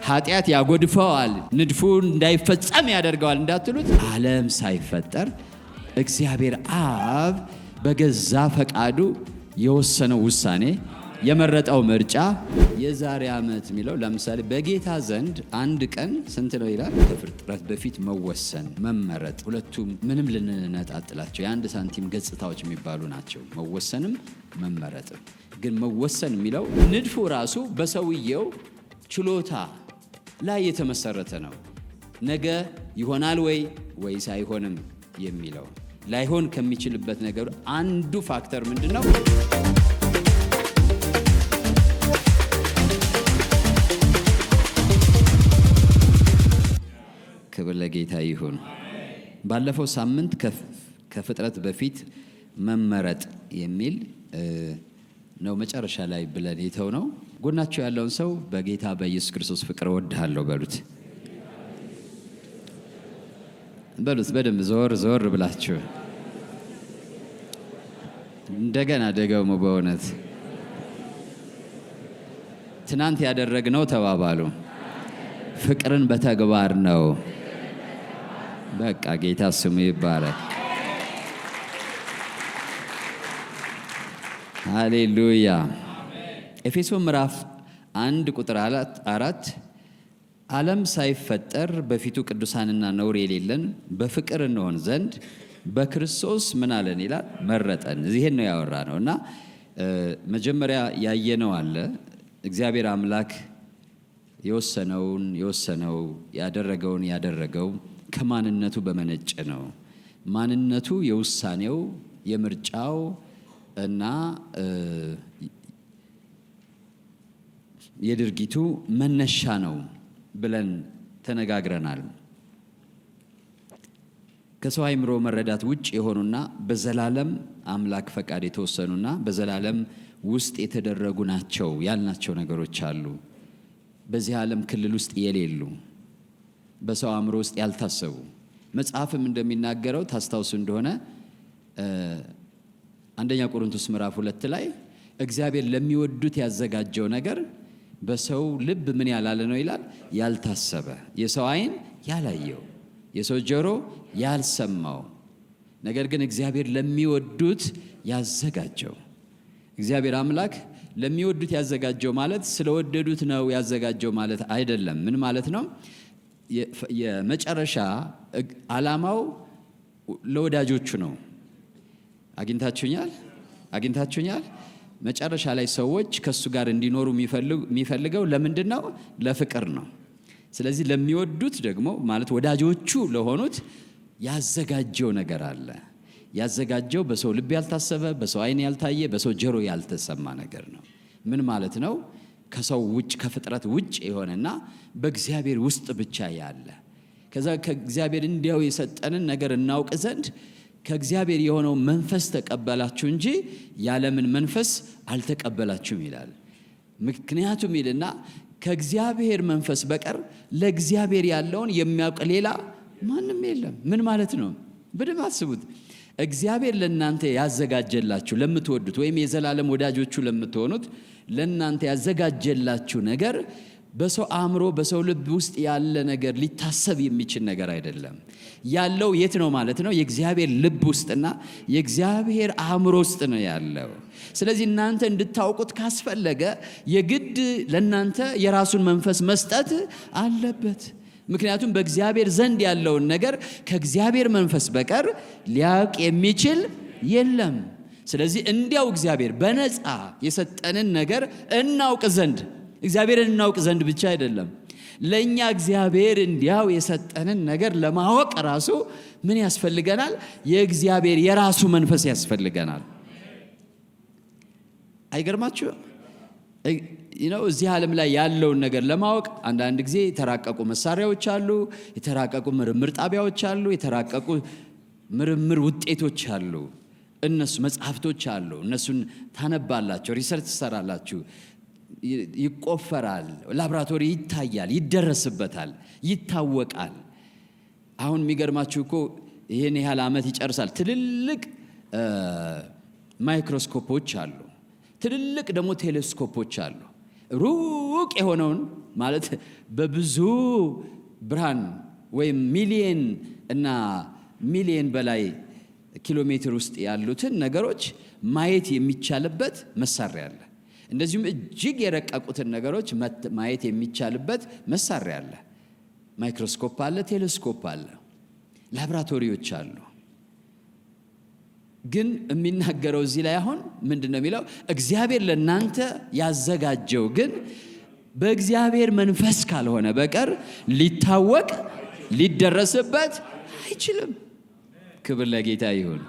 ኃጢአት ያጎድፈዋል፣ ንድፉ እንዳይፈጸም ያደርገዋል እንዳትሉት፣ ዓለም ሳይፈጠር እግዚአብሔር አብ በገዛ ፈቃዱ የወሰነው ውሳኔ የመረጠው ምርጫ የዛሬ ዓመት የሚለው ለምሳሌ በጌታ ዘንድ አንድ ቀን ስንት ነው ይላል? ከፍጥረት በፊት መወሰን፣ መመረጥ፣ ሁለቱም ምንም ልንነጣጥላቸው የአንድ ሳንቲም ገጽታዎች የሚባሉ ናቸው። መወሰንም መመረጥም። ግን መወሰን የሚለው ንድፉ ራሱ በሰውየው ችሎታ ላይ የተመሰረተ ነው። ነገ ይሆናል ወይስ አይሆንም የሚለው ላይሆን ከሚችልበት ነገር አንዱ ፋክተር ምንድነው? ክብር ለጌታ ይሁን። ባለፈው ሳምንት ከፍጥረት በፊት መመረጥ የሚል ነው መጨረሻ ላይ ብለን የተው ነው። ጎናቸው ያለውን ሰው በጌታ በኢየሱስ ክርስቶስ ፍቅር እወድሃለሁ በሉት። በደንብ ዞር ብላችሁ እንደገና ደገሙ። በእውነት ትናንት ያደረግነው ተባባሉ፣ ፍቅርን በተግባር ነው። በቃ ጌታ ስሙ ይባረክ። ሃሌሉያ። ኤፌሶን ምዕራፍ 1 ቁጥር 4 ዓለም ሳይፈጠር በፊቱ ቅዱሳንና ነውር የሌለን በፍቅር እንሆን ዘንድ በክርስቶስ ምን አለን ይላል? መረጠን። ይሄን ነው ያወራ ነው። እና መጀመሪያ ያየነው አለ እግዚአብሔር አምላክ የወሰነው ያደረገው ከማንነቱ በመነጨ ነው። ማንነቱ የውሳኔው የምርጫው እና የድርጊቱ መነሻ ነው ብለን ተነጋግረናል። ከሰው አእምሮ መረዳት ውጭ የሆኑና በዘላለም አምላክ ፈቃድ የተወሰኑና በዘላለም ውስጥ የተደረጉ ናቸው ያልናቸው ነገሮች አሉ። በዚህ ዓለም ክልል ውስጥ የሌሉ በሰው አእምሮ ውስጥ ያልታሰቡ መጽሐፍም እንደሚናገረው ታስታውሱ እንደሆነ አንደኛ ቆሮንቶስ ምዕራፍ 2 ላይ እግዚአብሔር ለሚወዱት ያዘጋጀው ነገር በሰው ልብ ምን ያላለ ነው ይላል? ያልታሰበ፣ የሰው ዓይን ያላየው፣ የሰው ጆሮ ያልሰማው ነገር ግን እግዚአብሔር ለሚወዱት ያዘጋጀው። እግዚአብሔር አምላክ ለሚወዱት ያዘጋጀው ማለት ስለወደዱት ነው ያዘጋጀው ማለት አይደለም። ምን ማለት ነው? የመጨረሻ ዓላማው ለወዳጆቹ ነው። አግኝታችሁኛል? መጨረሻ ላይ ሰዎች ከሱ ጋር እንዲኖሩ የሚፈልገው ለምንድን ነው? ለፍቅር ነው። ስለዚህ ለሚወዱት ደግሞ ማለት ወዳጆቹ ለሆኑት ያዘጋጀው ነገር አለ። ያዘጋጀው በሰው ልብ ያልታሰበ፣ በሰው ዓይን ያልታየ፣ በሰው ጆሮ ያልተሰማ ነገር ነው። ምን ማለት ነው? ከሰው ውጭ ከፍጥረት ውጭ የሆነና በእግዚአብሔር ውስጥ ብቻ ያለ። ከዛ ከእግዚአብሔር እንዲያው የሰጠንን ነገር እናውቅ ዘንድ ከእግዚአብሔር የሆነው መንፈስ ተቀበላችሁ እንጂ ያለምን መንፈስ አልተቀበላችሁም ይላል። ምክንያቱም ይልና ከእግዚአብሔር መንፈስ በቀር ለእግዚአብሔር ያለውን የሚያውቅ ሌላ ማንም የለም። ምን ማለት ነው? በደንብ አስቡት። እግዚአብሔር ለእናንተ ያዘጋጀላችሁ ለምትወዱት ወይም የዘላለም ወዳጆቹ ለምትሆኑት ለእናንተ ያዘጋጀላችሁ ነገር በሰው አእምሮ በሰው ልብ ውስጥ ያለ ነገር ሊታሰብ የሚችል ነገር አይደለም። ያለው የት ነው ማለት ነው? የእግዚአብሔር ልብ ውስጥና የእግዚአብሔር አእምሮ ውስጥ ነው ያለው። ስለዚህ እናንተ እንድታውቁት ካስፈለገ የግድ ለእናንተ የራሱን መንፈስ መስጠት አለበት። ምክንያቱም በእግዚአብሔር ዘንድ ያለውን ነገር ከእግዚአብሔር መንፈስ በቀር ሊያውቅ የሚችል የለም። ስለዚህ እንዲያው እግዚአብሔር በነፃ የሰጠንን ነገር እናውቅ ዘንድ እግዚአብሔርን እናውቅ ዘንድ ብቻ አይደለም፣ ለእኛ እግዚአብሔር እንዲያው የሰጠንን ነገር ለማወቅ ራሱ ምን ያስፈልገናል? የእግዚአብሔር የራሱ መንፈስ ያስፈልገናል። አይገርማችሁ? እዚህ ዓለም ላይ ያለውን ነገር ለማወቅ አንዳንድ ጊዜ የተራቀቁ መሳሪያዎች አሉ፣ የተራቀቁ ምርምር ጣቢያዎች አሉ፣ የተራቀቁ ምርምር ውጤቶች አሉ፣ እነሱ መጽሐፍቶች አሉ። እነሱን ታነባላችሁ፣ ሪሰርች ትሰራላችሁ፣ ይቆፈራል፣ ላብራቶሪ ይታያል፣ ይደረስበታል፣ ይታወቃል። አሁን የሚገርማችሁ እኮ ይህን ያህል ዓመት ይጨርሳል። ትልልቅ ማይክሮስኮፖች አሉ፣ ትልልቅ ደግሞ ቴሌስኮፖች አሉ። ሩቅ የሆነውን ማለት በብዙ ብርሃን ወይም ሚሊየን እና ሚሊየን በላይ ኪሎ ሜትር ውስጥ ያሉትን ነገሮች ማየት የሚቻልበት መሳሪያ አለ። እንደዚሁም እጅግ የረቀቁትን ነገሮች ማየት የሚቻልበት መሳሪያ አለ። ማይክሮስኮፕ አለ፣ ቴሌስኮፕ አለ፣ ላብራቶሪዎች አሉ። ግን የሚናገረው እዚህ ላይ አሁን ምንድነው የሚለው? እግዚአብሔር ለናንተ ያዘጋጀው ግን በእግዚአብሔር መንፈስ ካልሆነ በቀር ሊታወቅ ሊደረስበት አይችልም። ክብር ለጌታ ይሁን።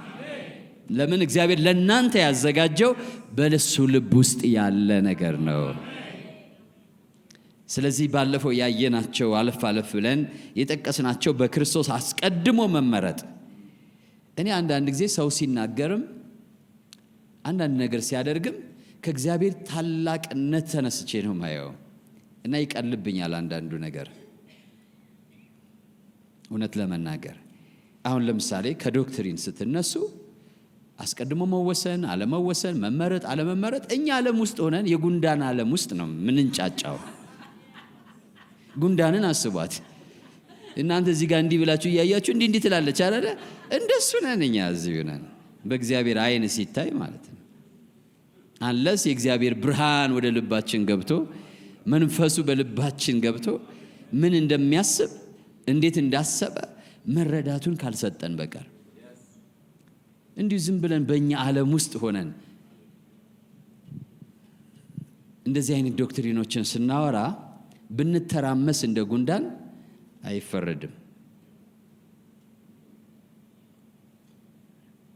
ለምን? እግዚአብሔር ለናንተ ያዘጋጀው በለሱ ልብ ውስጥ ያለ ነገር ነው። ስለዚህ ባለፈው ያየናቸው አለፍ አለፍ ብለን የጠቀስናቸው በክርስቶስ አስቀድሞ መመረጥ። እኔ አንዳንድ ጊዜ ሰው ሲናገርም አንዳንድ ነገር ሲያደርግም ከእግዚአብሔር ታላቅነት ተነስቼ ነው ማየው እና ይቀልብኛል አንዳንዱ ነገር። እውነት ለመናገር አሁን ለምሳሌ ከዶክትሪን ስትነሱ አስቀድሞ መወሰን አለመወሰን፣ መመረጥ አለመመረጥ፣ እኛ ዓለም ውስጥ ሆነን የጉንዳን ዓለም ውስጥ ነው ምንንጫጫው። ጉንዳንን አስቧት እናንተ እዚህ ጋር እንዲህ ብላችሁ እያያችሁ እንዲህ ትላለች አይደለ? እንደሱ ነን እኛ እዚህ ነን በእግዚአብሔር አይን ሲታይ ማለት ነው። አንለስ የእግዚአብሔር ብርሃን ወደ ልባችን ገብቶ መንፈሱ በልባችን ገብቶ ምን እንደሚያስብ እንዴት እንዳሰበ መረዳቱን ካልሰጠን በቀር እንዲሁ ዝም ብለን በእኛ ዓለም ውስጥ ሆነን እንደዚህ አይነት ዶክትሪኖችን ስናወራ ብንተራመስ እንደ ጉንዳን አይፈረድም።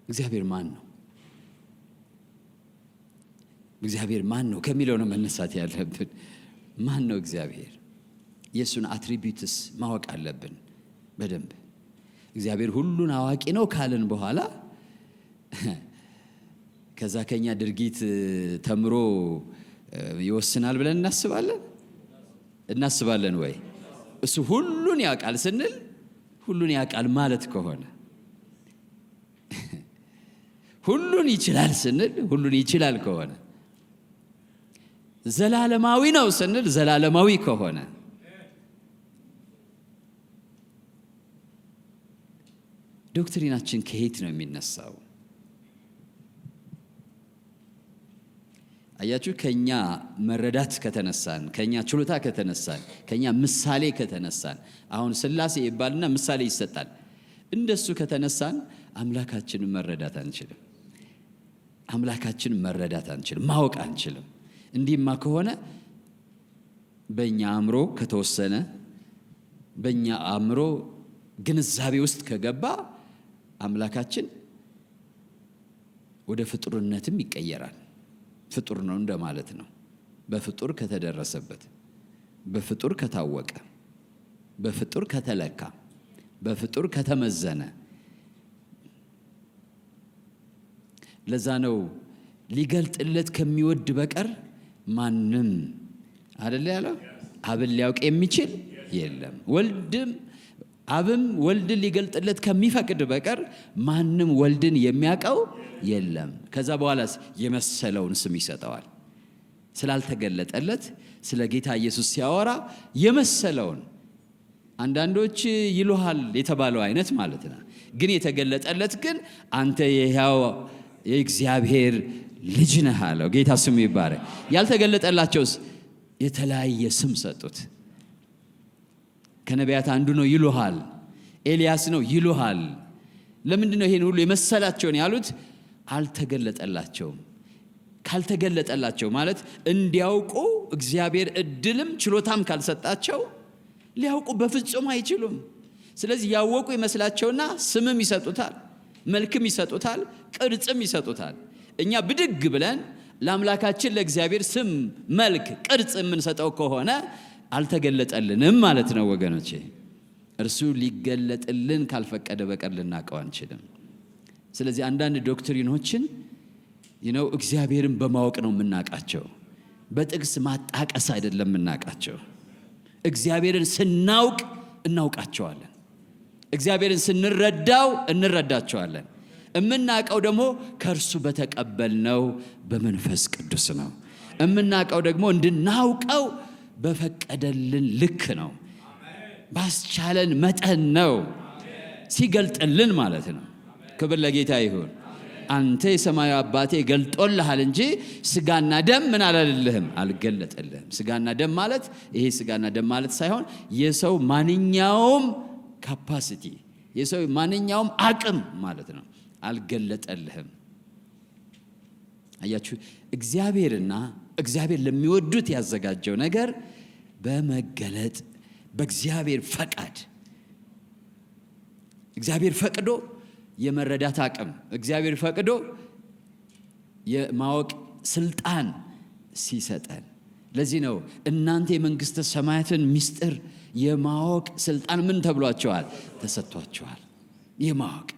እግዚአብሔር ማን ነው? እግዚአብሔር ማን ነው ከሚለው ነው መነሳት ያለብን። ማን ነው እግዚአብሔር? የእሱን አትሪቢዩትስ ማወቅ አለብን በደንብ። እግዚአብሔር ሁሉን አዋቂ ነው ካልን በኋላ ከዛ ከኛ ድርጊት ተምሮ ይወስናል ብለን እናስባለን ወይ? እሱ ሁሉን ያውቃል ስንል ሁሉን ያውቃል ማለት ከሆነ ሁሉን ይችላል ስንል ሁሉን ይችላል ከሆነ ዘላለማዊ ነው ስንል ዘላለማዊ ከሆነ ዶክትሪናችን ከየት ነው የሚነሳው? አያችሁ፣ ከኛ መረዳት ከተነሳን፣ ከኛ ችሎታ ከተነሳን፣ ከኛ ምሳሌ ከተነሳን፣ አሁን ሥላሴ ይባልና ምሳሌ ይሰጣል። እንደሱ ከተነሳን አምላካችንን መረዳት አንችልም። ማወቅ አንችልም። እንዲህማ ከሆነ በእኛ አእምሮ ከተወሰነ፣ በእኛ አእምሮ ግንዛቤ ውስጥ ከገባ አምላካችን ወደ ፍጡርነትም ይቀየራል። ፍጡር ነው እንደማለት ነው። በፍጡር ከተደረሰበት፣ በፍጡር ከታወቀ፣ በፍጡር ከተለካ፣ በፍጡር ከተመዘነ። ለዛ ነው ሊገልጥለት ከሚወድ በቀር ማንም አይደለ ያለው። አብን ሊያውቅ የሚችል የለም። አብም ወልድን ሊገልጥለት ከሚፈቅድ በቀር ማንም ወልድን የሚያውቀው የለም። ከዛ በኋላ የመሰለውን ስም ይሰጠዋል። ስላልተገለጠለት ስለ ጌታ ኢየሱስ ሲያወራ የመሰለውን፣ አንዳንዶች ይሉሃል የተባለው አይነት ማለት ነው። ግን የተገለጠለት ግን አንተ የሕያው የእግዚአብሔር ልጅ ነህ አለው። ጌታ ስሙ ይባረክ። ያልተገለጠላቸውስ የተለያየ ስም ሰጡት። ከነቢያት አንዱ ነው ይሉሃል፣ ኤልያስ ነው ይሉሃል። ለምንድን ነው ይሄን ሁሉ የመሰላቸውን ያሉት? አልተገለጠላቸውም። ካልተገለጠላቸው ማለት እንዲያውቁ እግዚአብሔር እድልም ችሎታም ካልሰጣቸው ሊያውቁ በፍጹም አይችሉም። ስለዚህ ያወቁ ይመስላቸውና ስምም ይሰጡታል፣ መልክም ይሰጡታል፣ ቅርጽም ይሰጡታል። እኛ ብድግ ብለን ለአምላካችን ለእግዚአብሔር ስም፣ መልክ፣ ቅርጽ የምንሰጠው ከሆነ አልተገለጠልንም ማለት ነው ወገኖቼ። እርሱ ሊገለጥልን ካልፈቀደ በቀር ልናውቀው አንችልም። ስለዚህ አንዳንድ ዶክትሪኖችን እግዚአብሔርን በማወቅ ነው የምናውቃቸው፣ በጥቅስ ማጣቀስ አይደለም የምናውቃቸው። እግዚአብሔርን ስናውቅ እናውቃቸዋለን። እግዚአብሔርን ስንረዳው እንረዳቸዋለን። የምናውቀው ደግሞ ከእርሱ በተቀበልነው በመንፈስ ቅዱስ ነው። የምናውቀው ደግሞ እንድናውቀው በፈቀደልን ልክ ነው። ባስቻለን መጠን ነው ሲገልጥልን ማለት ነው። ክብር ለጌታ ይሁን። አንተ የሰማዩ አባቴ ገልጦልሃል እንጂ ስጋና ደም ምን አላለልህም? አልገለጠልህም። ስጋና ደም ማለት ይሄ ስጋና ደም ማለት ሳይሆን የሰው ማንኛውም ካፓሲቲ፣ የሰው ማንኛውም አቅም ማለት ነው። አልገለጠልህም። አያችሁ፣ እግዚአብሔርና እግዚአብሔር ለሚወዱት ያዘጋጀው ነገር በመገለጥ በእግዚአብሔር ፈቃድ፣ እግዚአብሔር ፈቅዶ የመረዳት አቅም፣ እግዚአብሔር ፈቅዶ የማወቅ ስልጣን ሲሰጠን። ለዚህ ነው እናንተ የመንግስተ ሰማያትን ምስጢር የማወቅ ስልጣን ምን ተብሏቸዋል? ተሰጥቷቸዋል። የማወቅ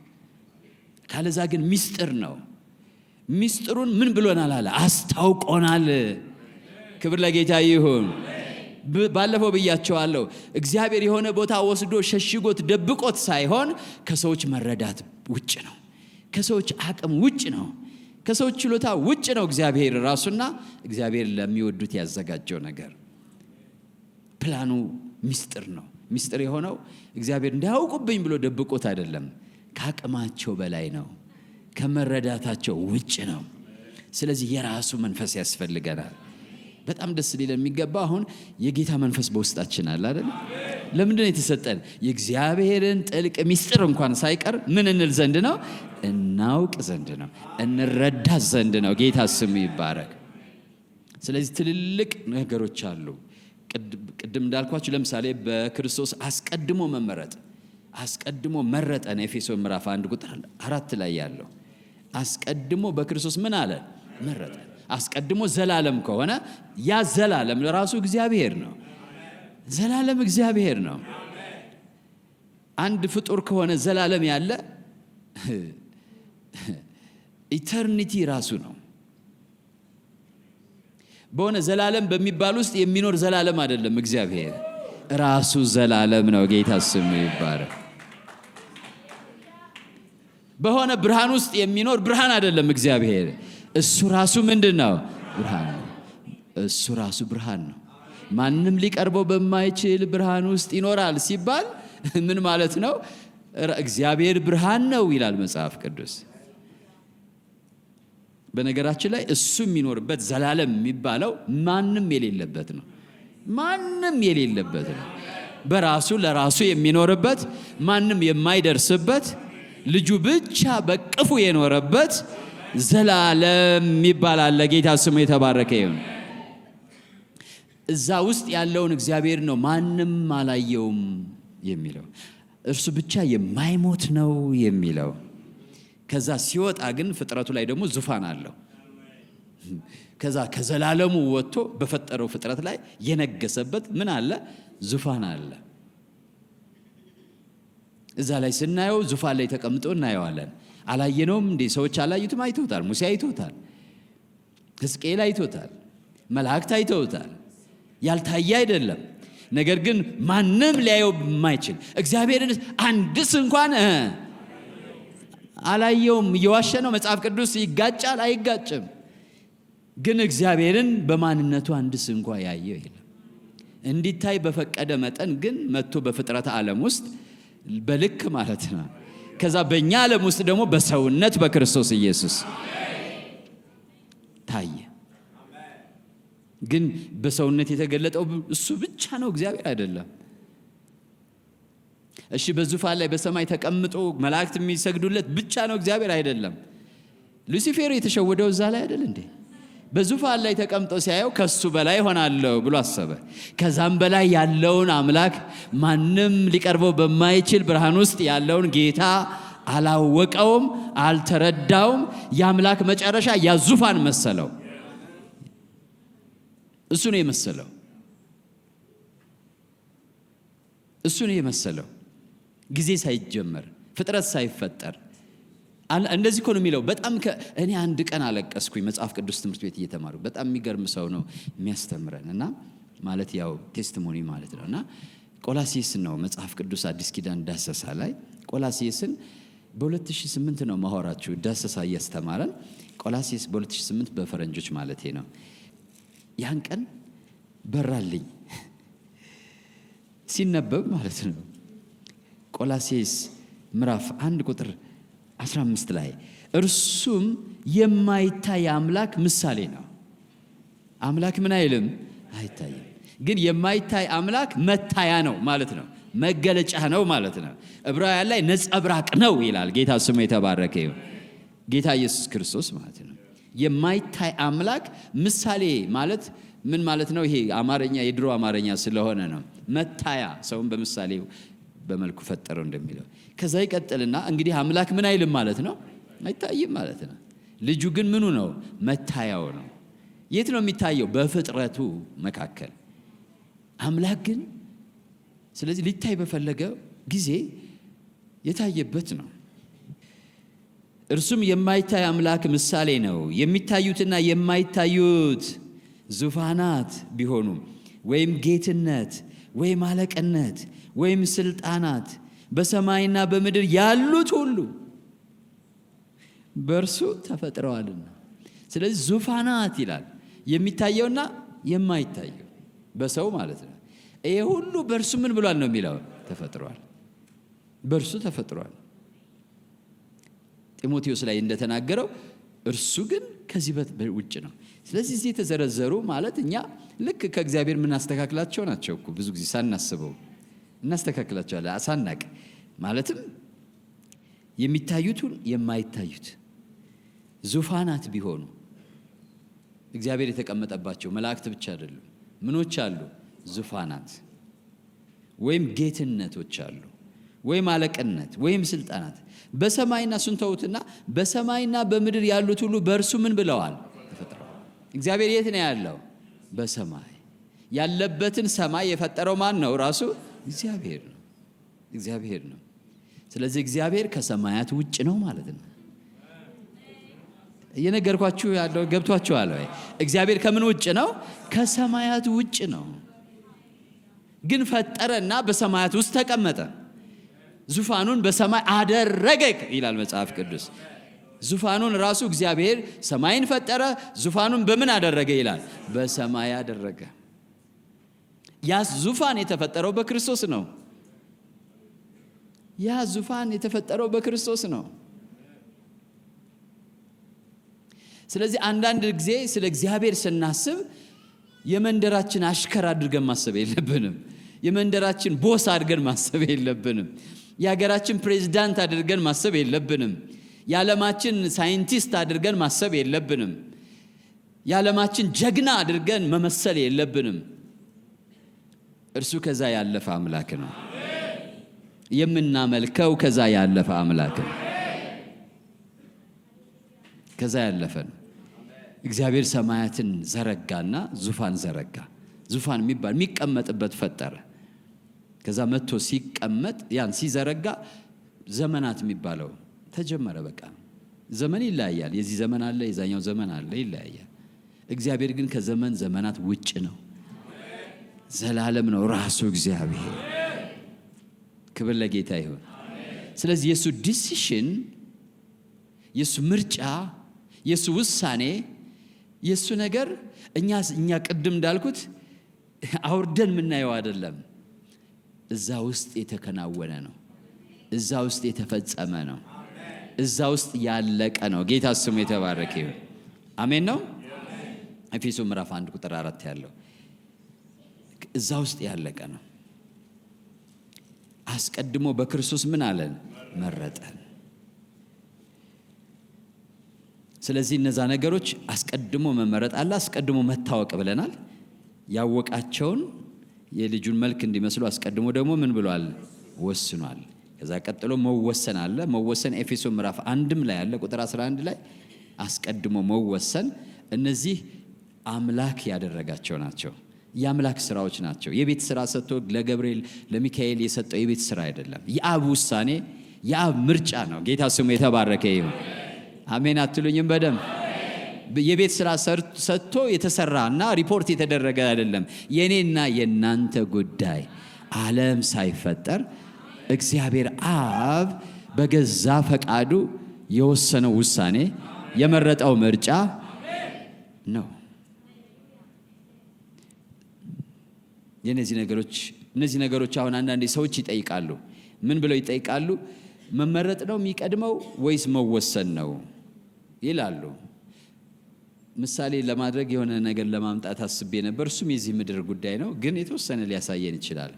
ካለዛ ግን ምስጢር ነው። ምስጢሩን ምን ብሎናል አለ? አስታውቆናል። ክብር ለጌታ ይሁን። ባለፈው ብያቸዋለሁ። እግዚአብሔር የሆነ ቦታ ወስዶ ሸሽጎት ደብቆት ሳይሆን ከሰዎች መረዳት ውጭ ነው። ከሰዎች አቅም ውጭ ነው። ከሰዎች ችሎታ ውጭ ነው እግዚአብሔር ራሱና እግዚአብሔር ለሚወዱት ያዘጋጀው ነገር። ፕላኑ ምስጢር ነው። ምስጢር የሆነው እግዚአብሔር እንዳያውቁብኝ ብሎ ደብቆት አይደለም። ከአቅማቸው በላይ ነው። ከመረዳታቸው ውጭ ነው። ስለዚህ የራሱ መንፈስ ያስፈልገናል። በጣም ደስ ሊለን የሚገባ አሁን የጌታ መንፈስ በውስጣችን አለ አይደል? ለምንድን ነው የተሰጠን? የእግዚአብሔርን ጥልቅ ምስጢር እንኳን ሳይቀር ምን እንል ዘንድ ነው? እናውቅ ዘንድ ነው። እንረዳ ዘንድ ነው። ጌታ ስሙ ይባረክ። ስለዚህ ትልልቅ ነገሮች አሉ። ቅድም እንዳልኳችሁ ለምሳሌ በክርስቶስ አስቀድሞ መመረጥ፣ አስቀድሞ መረጠን። ኤፌሶን ምዕራፍ 1 ቁጥር 4 ላይ ያለው አስቀድሞ በክርስቶስ ምን አለ? መረጠን። አስቀድሞ ዘላለም ከሆነ ያ ዘላለም ለራሱ እግዚአብሔር ነው። ዘላለም እግዚአብሔር ነው። አንድ ፍጡር ከሆነ ዘላለም ያለ ኢተርኒቲ ራሱ ነው። በሆነ ዘላለም በሚባል ውስጥ የሚኖር ዘላለም አይደለም። እግዚአብሔር ራሱ ዘላለም ነው። ጌታ ስሙ ይባረክ። በሆነ ብርሃን ውስጥ የሚኖር ብርሃን አይደለም እግዚአብሔር። እሱ ራሱ ምንድነው? ብርሃን ነው። እሱ ራሱ ብርሃን ነው። ማንም ሊቀርበው በማይችል ብርሃን ውስጥ ይኖራል ሲባል ምን ማለት ነው? እግዚአብሔር ብርሃን ነው ይላል መጽሐፍ ቅዱስ። በነገራችን ላይ እሱ የሚኖርበት ዘላለም የሚባለው ማንም የሌለበት ነው። ማንም የሌለበት ነው። በራሱ ለራሱ የሚኖርበት፣ ማንም የማይደርስበት፣ ልጁ ብቻ በቅፉ የኖረበት ዘላለም ይባላል። ጌታ ስሙ የተባረከ ይሁን። እዛ ውስጥ ያለውን እግዚአብሔር ነው ማንም አላየውም የሚለው፣ እርሱ ብቻ የማይሞት ነው የሚለው። ከዛ ሲወጣ ግን ፍጥረቱ ላይ ደግሞ ዙፋን አለው። ከዛ ከዘላለሙ ወጥቶ በፈጠረው ፍጥረት ላይ የነገሰበት ምን አለ? ዙፋን አለ። እዛ ላይ ስናየው ዙፋን ላይ ተቀምጦ እናየዋለን። አላየነውም እንዴ? ሰዎች አላዩትም? አይተውታል። ሙሴ አይተውታል። ሕዝቅኤል አይተውታል። መላእክት አይተውታል። ያልታየ አይደለም። ነገር ግን ማንም ሊያየው የማይችል እግዚአብሔርን አንድስ እንኳን አላየውም። እየዋሸ ነው መጽሐፍ ቅዱስ? ይጋጫል? አይጋጭም። ግን እግዚአብሔርን በማንነቱ አንድስ እንኳን ያየው የለም። እንዲታይ በፈቀደ መጠን ግን መጥቶ በፍጥረት ዓለም ውስጥ በልክ ማለት ነው። ከዛ በእኛ ዓለም ውስጥ ደግሞ በሰውነት በክርስቶስ ኢየሱስ ታየ። ግን በሰውነት የተገለጠው እሱ ብቻ ነው፣ እግዚአብሔር አይደለም። እሺ፣ በዙፋን ላይ በሰማይ ተቀምጦ መላእክት የሚሰግዱለት ብቻ ነው፣ እግዚአብሔር አይደለም። ሉሲፌር የተሸወደው እዛ ላይ አይደል እንዴ? በዙፋን ላይ ተቀምጦ ሲያየው ከሱ በላይ ሆናለሁ ብሎ አሰበ። ከዛም በላይ ያለውን አምላክ ማንም ሊቀርበው በማይችል ብርሃን ውስጥ ያለውን ጌታ አላወቀውም፣ አልተረዳውም። የአምላክ መጨረሻ ያ ዙፋን መሰለው። እሱ ነው የመሰለው። እሱ ነው የመሰለው። ጊዜ ሳይጀመር ፍጥረት ሳይፈጠር እንደዚህ እኮ ነው የሚለው። በጣም እኔ አንድ ቀን አለቀስኩኝ መጽሐፍ ቅዱስ ትምህርት ቤት እየተማሩ። በጣም የሚገርም ሰው ነው የሚያስተምረን እና ማለት ያው ቴስቲሞኒ ማለት ነው። እና ቆላስይስን ነው መጽሐፍ ቅዱስ አዲስ ኪዳን ዳሰሳ ላይ ቆላስይስን በ2008 ነው ማወራችሁ ዳሰሳ እያስተማረን። ቆላስይስ በ2008 በፈረንጆች ማለት ነው። ያን ቀን በራልኝ ሲነበብ ማለት ነው። ቆላስይስ ምዕራፍ 1 ቁጥር 15 ላይ እርሱም የማይታይ አምላክ ምሳሌ ነው። አምላክ ምን አይልም? አይታይም። ግን የማይታይ አምላክ መታያ ነው ማለት ነው። መገለጫ ነው ማለት ነው። ዕብራውያን ላይ ነጸብራቅ ነው ይላል። ጌታ ስሙ የተባረከ ይሁን። ጌታ ኢየሱስ ክርስቶስ ማለት ነው። የማይታይ አምላክ ምሳሌ ማለት ምን ማለት ነው? ይሄ አማርኛ የድሮ አማርኛ ስለሆነ ነው። መታያ፣ ሰውን በምሳሌው በመልኩ ፈጠረው እንደሚለው። ከዛ ይቀጥልና እንግዲህ አምላክ ምን አይልም ማለት ነው? አይታይም ማለት ነው። ልጁ ግን ምኑ ነው? መታያው ነው። የት ነው የሚታየው? በፍጥረቱ መካከል። አምላክ ግን ስለዚህ ሊታይ በፈለገ ጊዜ የታየበት ነው። እርሱም የማይታይ አምላክ ምሳሌ ነው። የሚታዩትና የማይታዩት ዙፋናት ቢሆኑም ወይም ጌትነት ወይም አለቅነት ወይም ስልጣናት በሰማይና በምድር ያሉት ሁሉ በእርሱ ተፈጥረዋልና። ስለዚህ ዙፋናት ይላል፣ የሚታየውና የማይታየው በሰው ማለት ነው። ይሄ ሁሉ በእርሱ ምን ብሏል ነው የሚለው? ተፈጥሯል። በእርሱ ተፈጥሯል። ጢሞቴዎስ ላይ እንደተናገረው እርሱ ግን ከዚህ ውጭ ነው። ስለዚህ እዚህ የተዘረዘሩ ማለት እኛ ልክ ከእግዚአብሔር የምናስተካክላቸው ናቸው እኮ። ብዙ ጊዜ ሳናስበው እናስተካክላቸዋለን ሳናቅ። ማለትም የሚታዩትን የማይታዩት ዙፋናት ቢሆኑ እግዚአብሔር የተቀመጠባቸው መላእክት ብቻ አይደሉም። ምኖች አሉ? ዙፋናት ወይም ጌትነቶች አሉ፣ ወይም አለቅነት ወይም ስልጣናት በሰማይና ስንተውትና በሰማይና በምድር ያሉት ሁሉ በእርሱ ምን ብለዋል? ተፈጥረዋል። እግዚአብሔር የት ነው ያለው? በሰማይ። ያለበትን ሰማይ የፈጠረው ማን ነው? ራሱ እግዚአብሔር ነው። እግዚአብሔር ነው። ስለዚህ እግዚአብሔር ከሰማያት ውጭ ነው ማለት ነው። እየነገርኳችሁ ያለው ገብቷችኋል ወይ? እግዚአብሔር ከምን ውጭ ነው? ከሰማያት ውጭ ነው። ግን ፈጠረና በሰማያት ውስጥ ተቀመጠ። ዙፋኑን በሰማይ አደረገ ይላል መጽሐፍ ቅዱስ። ዙፋኑን ራሱ እግዚአብሔር ሰማይን ፈጠረ፣ ዙፋኑን በምን አደረገ ይላል? በሰማይ አደረገ። ያ ዙፋን የተፈጠረው በክርስቶስ ነው። ያ ዙፋን የተፈጠረው በክርስቶስ ነው። ስለዚህ አንዳንድ ጊዜ ስለ እግዚአብሔር ስናስብ የመንደራችን አሽከር አድርገን ማሰብ የለብንም። የመንደራችን ቦስ አድርገን ማሰብ የለብንም። የሀገራችን ፕሬዝዳንት አድርገን ማሰብ የለብንም። የዓለማችን ሳይንቲስት አድርገን ማሰብ የለብንም። የዓለማችን ጀግና አድርገን መመሰል የለብንም። እርሱ ከዛ ያለፈ አምላክ ነው። የምናመልከው ከዛ ያለፈ አምላክ ነው። ከዛ ያለፈ ነው። እግዚአብሔር ሰማያትን ዘረጋና ዙፋን ዘረጋ። ዙፋን የሚባል የሚቀመጥበት ፈጠረ። ከዛ መጥቶ ሲቀመጥ ያን ሲዘረጋ ዘመናት የሚባለው ተጀመረ። በቃ ዘመን ይለያያል። የዚህ ዘመን አለ፣ የዛኛው ዘመን አለ፣ ይለያያል። እግዚአብሔር ግን ከዘመን ዘመናት ውጭ ነው። ዘላለም ነው ራሱ እግዚአብሔር። ክብር ለጌታ ይሁን። ስለዚህ የሱ ዲሲሽን፣ የሱ ምርጫ፣ የሱ ውሳኔ፣ የሱ ነገር እኛ ቅድም እንዳልኩት አውርደን የምናየው አይደለም። እዛ ውስጥ የተከናወነ ነው። እዛ ውስጥ የተፈጸመ ነው። እዛ ውስጥ ያለቀ ነው። ጌታ ስሙ የተባረከ ይሁን። አሜን ነው። ኤፌሶን ምዕራፍ 1 ቁጥር 4 ያለው እዛ ውስጥ ያለቀ ነው። አስቀድሞ በክርስቶስ ምን አለን? መረጠን። ስለዚህ እነዛ ነገሮች አስቀድሞ መመረጥ አለ፣ አስቀድሞ መታወቅ ብለናል። ያወቃቸውን የልጁን መልክ እንዲመስሉ አስቀድሞ ደግሞ ምን ብሏል? ወስኗል። ከዛ ቀጥሎ መወሰን አለ። መወሰን ኤፌሶን ምዕራፍ 1 ላይ ያለ ቁጥር 11 ላይ አስቀድሞ መወሰን። እነዚህ አምላክ ያደረጋቸው ናቸው። የአምላክ ስራዎች ናቸው። የቤት ስራ ሰጥቶ ለገብርኤል ለሚካኤል የሰጠው የቤት ስራ አይደለም። የአብ ውሳኔ፣ የአብ ምርጫ ነው። ጌታ ስሙ የተባረከ ይሁን። አሜን አትሉኝም? በደም የቤት ስራ ሰጥቶ የተሰራና ሪፖርት የተደረገ አይደለም። የኔና የናንተ ጉዳይ ዓለም ሳይፈጠር እግዚአብሔር አብ በገዛ ፈቃዱ የወሰነው ውሳኔ፣ የመረጠው ምርጫ ነው። እነዚህ ነገሮች አሁን አንዳንዴ ሰዎች ይጠይቃሉ። ምን ብለው ይጠይቃሉ? መመረጥ ነው የሚቀድመው ወይስ መወሰን ነው ይላሉ። ምሳሌ ለማድረግ የሆነ ነገር ለማምጣት አስቤ ነበር። እሱም የዚህ ምድር ጉዳይ ነው፣ ግን የተወሰነ ሊያሳየን ይችላል።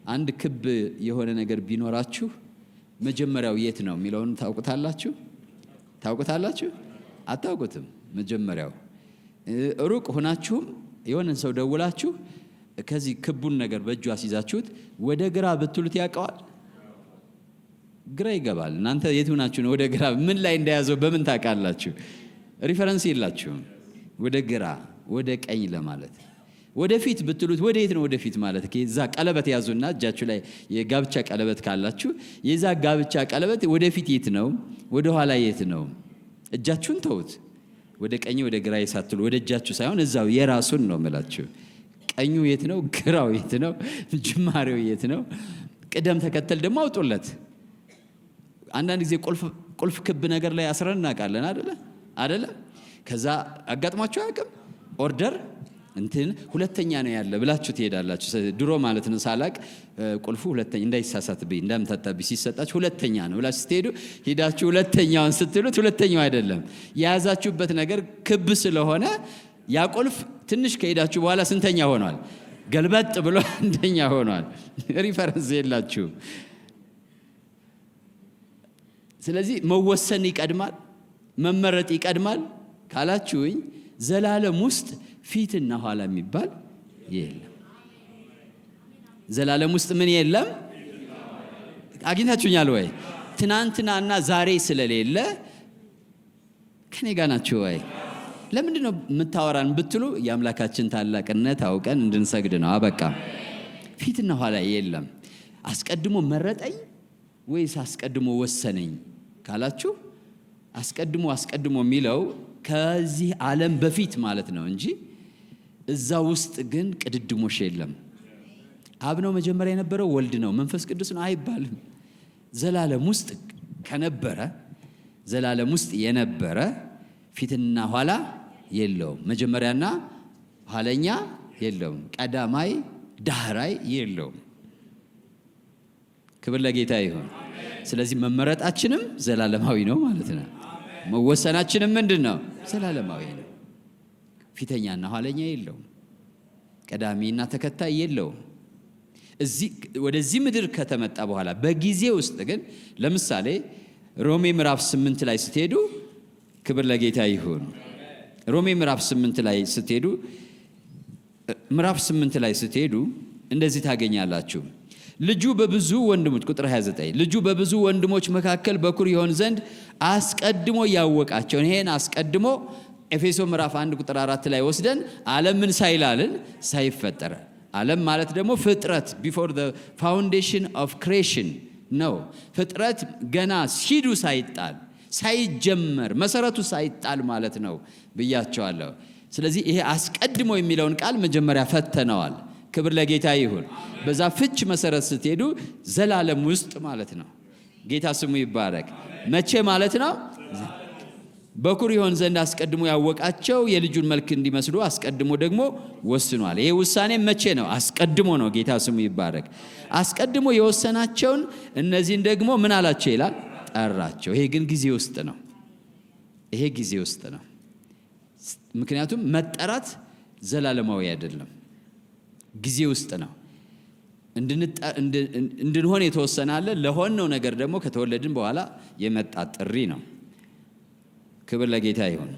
አንድ ክብ የሆነ ነገር ቢኖራችሁ መጀመሪያው የት ነው የሚለውን ታውቁታላችሁ? አታውቁትም? መጀመሪያው ሩቅ ሆናችሁም የሆነን ሰው ደውላችሁ ከዚህ ክቡን ነገር በእጁ አስይዛችሁት ወደ ግራ ብትሉት ያውቀዋል? ግራ ይገባል። እናንተ የት ሆናችሁ ነው ወደ ግራ? ምን ላይ እንደያዘው በምን ታውቃላችሁ? ሪፈረንስ የላችሁም። ወደ ግራ ወደ ቀኝ ለማለት ወደፊት ብትሉት ወደ የት ነው ወደፊት ማለት? ከዛ ቀለበት ያዙና እጃችሁ ላይ የጋብቻ ቀለበት ካላችሁ የዛ ጋብቻ ቀለበት ወደፊት የት ነው? ወደ ኋላ የት ነው? እጃችሁን ተውት። ወደ ቀኝ ወደ ግራ ሳትሉ ወደ እጃችሁ ሳይሆን እዛው የራሱን ነው የምላችሁ። ቀኙ የት ነው? ግራው የት ነው? ጅማሬው የት ነው? ቅደም ተከተል ደግሞ አውጡለት። አንዳንድ ጊዜ ቁልፍ ክብ ነገር ላይ አስረን እናውቃለን አይደለ? ከዛ አጋጥሟችሁ አያውቅም? ኦርደር እንትን ሁለተኛ ነው ያለ ብላችሁ ትሄዳላችሁ። ድሮ ማለት ነው ሳላቅ ቁልፉ ሁለተኛ እንዳይሳሳትብኝ እንዳምታታብኝ ሲሰጣችሁ ሁለተኛ ነው ብላችሁ ስትሄዱ ሄዳችሁ ሁለተኛውን ስትሉት ሁለተኛው አይደለም። የያዛችሁበት ነገር ክብ ስለሆነ ያ ቁልፍ ትንሽ ከሄዳችሁ በኋላ ስንተኛ ሆኗል? ገልበጥ ብሎ አንደኛ ሆኗል። ሪፈረንስ የላችሁ። ስለዚህ መወሰን ይቀድማል፣ መመረጥ ይቀድማል ካላችሁኝ ዘላለም ውስጥ ፊትና ኋላ የሚባል የለም። ዘላለም ውስጥ ምን የለም? አግኝታችሁኛል ወይ? ትናንትናና ዛሬ ስለሌለ ከኔ ጋር ናችሁ ወይ? ለምንድን ነው የምታወራን ብትሉ የአምላካችን ታላቅነት አውቀን እንድንሰግድ ነው። አበቃ። ፊትና ኋላ የለም። አስቀድሞ መረጠኝ ወይስ አስቀድሞ ወሰነኝ ካላችሁ አስቀድሞ የሚለው ከዚህ ዓለም በፊት ማለት ነው እንጂ እዛ ውስጥ ግን ቅድድሞሽ የለም። አብ ነው መጀመሪያ የነበረው፣ ወልድ ነው፣ መንፈስ ቅዱስ ነው አይባልም። ዘላለም ውስጥ ከነበረ ዘላለም ውስጥ የነበረ ፊትና ኋላ የለውም። መጀመሪያና ኋለኛ የለውም። ቀዳማይ ዳህራይ የለውም። ክብር ለጌታ ይሁን። ስለዚህ መመረጣችንም ዘላለማዊ ነው ማለት ነው። መወሰናችንም ምንድን ነው? ዘላለማዊ ነው። ፊተኛና ኋለኛ የለውም። ቀዳሚና ተከታይ የለውም። ወደዚህ ምድር ከተመጣ በኋላ በጊዜ ውስጥ ግን ለምሳሌ ሮሜ ምዕራፍ 8 ላይ ስትሄዱ፣ ክብር ለጌታ ይሁን። ሮሜ ምዕራፍ 8 ላይ ስትሄዱ እንደዚህ ታገኛላችሁ። ልጁ በብዙ ወንድሞች ቁጥር 29 ልጁ በብዙ ወንድሞች መካከል በኩር ይሆን ዘንድ አስቀድሞ ያወቃቸውን። ይሄን አስቀድሞ ኤፌሶ ምዕራፍ 1 ቁጥር 4 ላይ ወስደን ዓለምን ሳይላልን ሳይፈጠረ። ዓለም ማለት ደግሞ ፍጥረት ቢፎር ዘ ፋውንዴሽን ኦፍ ክሬሽን ነው። ፍጥረት ገና ሲዱ ሳይጣል ሳይጀመር መሰረቱ ሳይጣል ማለት ነው ብያቸዋለሁ። ስለዚህ ይሄ አስቀድሞ የሚለውን ቃል መጀመሪያ ፈተነዋል። ክብር ለጌታ ይሁን። በዛ ፍች መሰረት ስትሄዱ ዘላለም ውስጥ ማለት ነው። ጌታ ስሙ ይባረክ። መቼ ማለት ነው? በኩር ይሆን ዘንድ አስቀድሞ ያወቃቸው የልጁን መልክ እንዲመስሉ አስቀድሞ ደግሞ ወስኗል። ይሄ ውሳኔ መቼ ነው? አስቀድሞ ነው። ጌታ ስሙ ይባረክ። አስቀድሞ የወሰናቸውን እነዚህን ደግሞ ምን አላቸው ይላል? ጠራቸው። ይሄ ግን ጊዜ ውስጥ ነው። ይሄ ጊዜ ውስጥ ነው። ምክንያቱም መጠራት ዘላለማዊ አይደለም፣ ጊዜ ውስጥ ነው። እንድንሆን የተወሰነ አለ። ለሆነው ነገር ደግሞ ከተወለድን በኋላ የመጣ ጥሪ ነው። ክብር ለጌታ ይሁን።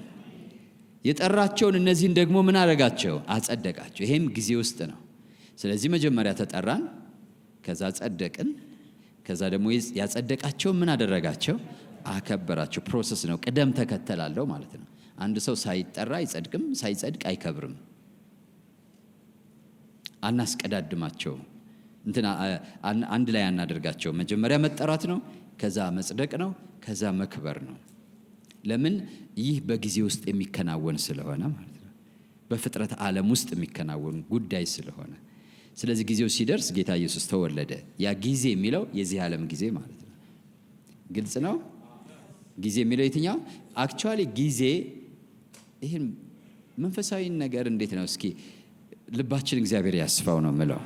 የጠራቸውን እነዚህን ደግሞ ምን አደረጋቸው? አጸደቃቸው። ይሄም ጊዜ ውስጥ ነው። ስለዚህ መጀመሪያ ተጠራን፣ ከዛ ጸደቅን፣ ከዛ ደግሞ ያጸደቃቸውን ምን አደረጋቸው? አከበራቸው። ፕሮሰስ ነው፣ ቅደም ተከተል አለው ማለት ነው። አንድ ሰው ሳይጠራ አይጸድቅም፣ ሳይጸድቅ አይከብርም። አናስቀዳድማቸው፣ አንድ ላይ አናደርጋቸው። መጀመሪያ መጠራት ነው፣ ከዛ መጽደቅ ነው፣ ከዛ መክበር ነው። ለምን? ይህ በጊዜ ውስጥ የሚከናወን ስለሆነ ማለት ነው። በፍጥረት ዓለም ውስጥ የሚከናወን ጉዳይ ስለሆነ፣ ስለዚህ ጊዜው ሲደርስ ጌታ ኢየሱስ ተወለደ። ያ ጊዜ የሚለው የዚህ ዓለም ጊዜ ማለት ነው። ግልጽ ነው። ጊዜ የሚለው የትኛው? አክቹዋሊ ጊዜ ይህን መንፈሳዊ ነገር እንዴት ነው እስኪ ልባችን እግዚአብሔር ያስፋው ነው የምለው።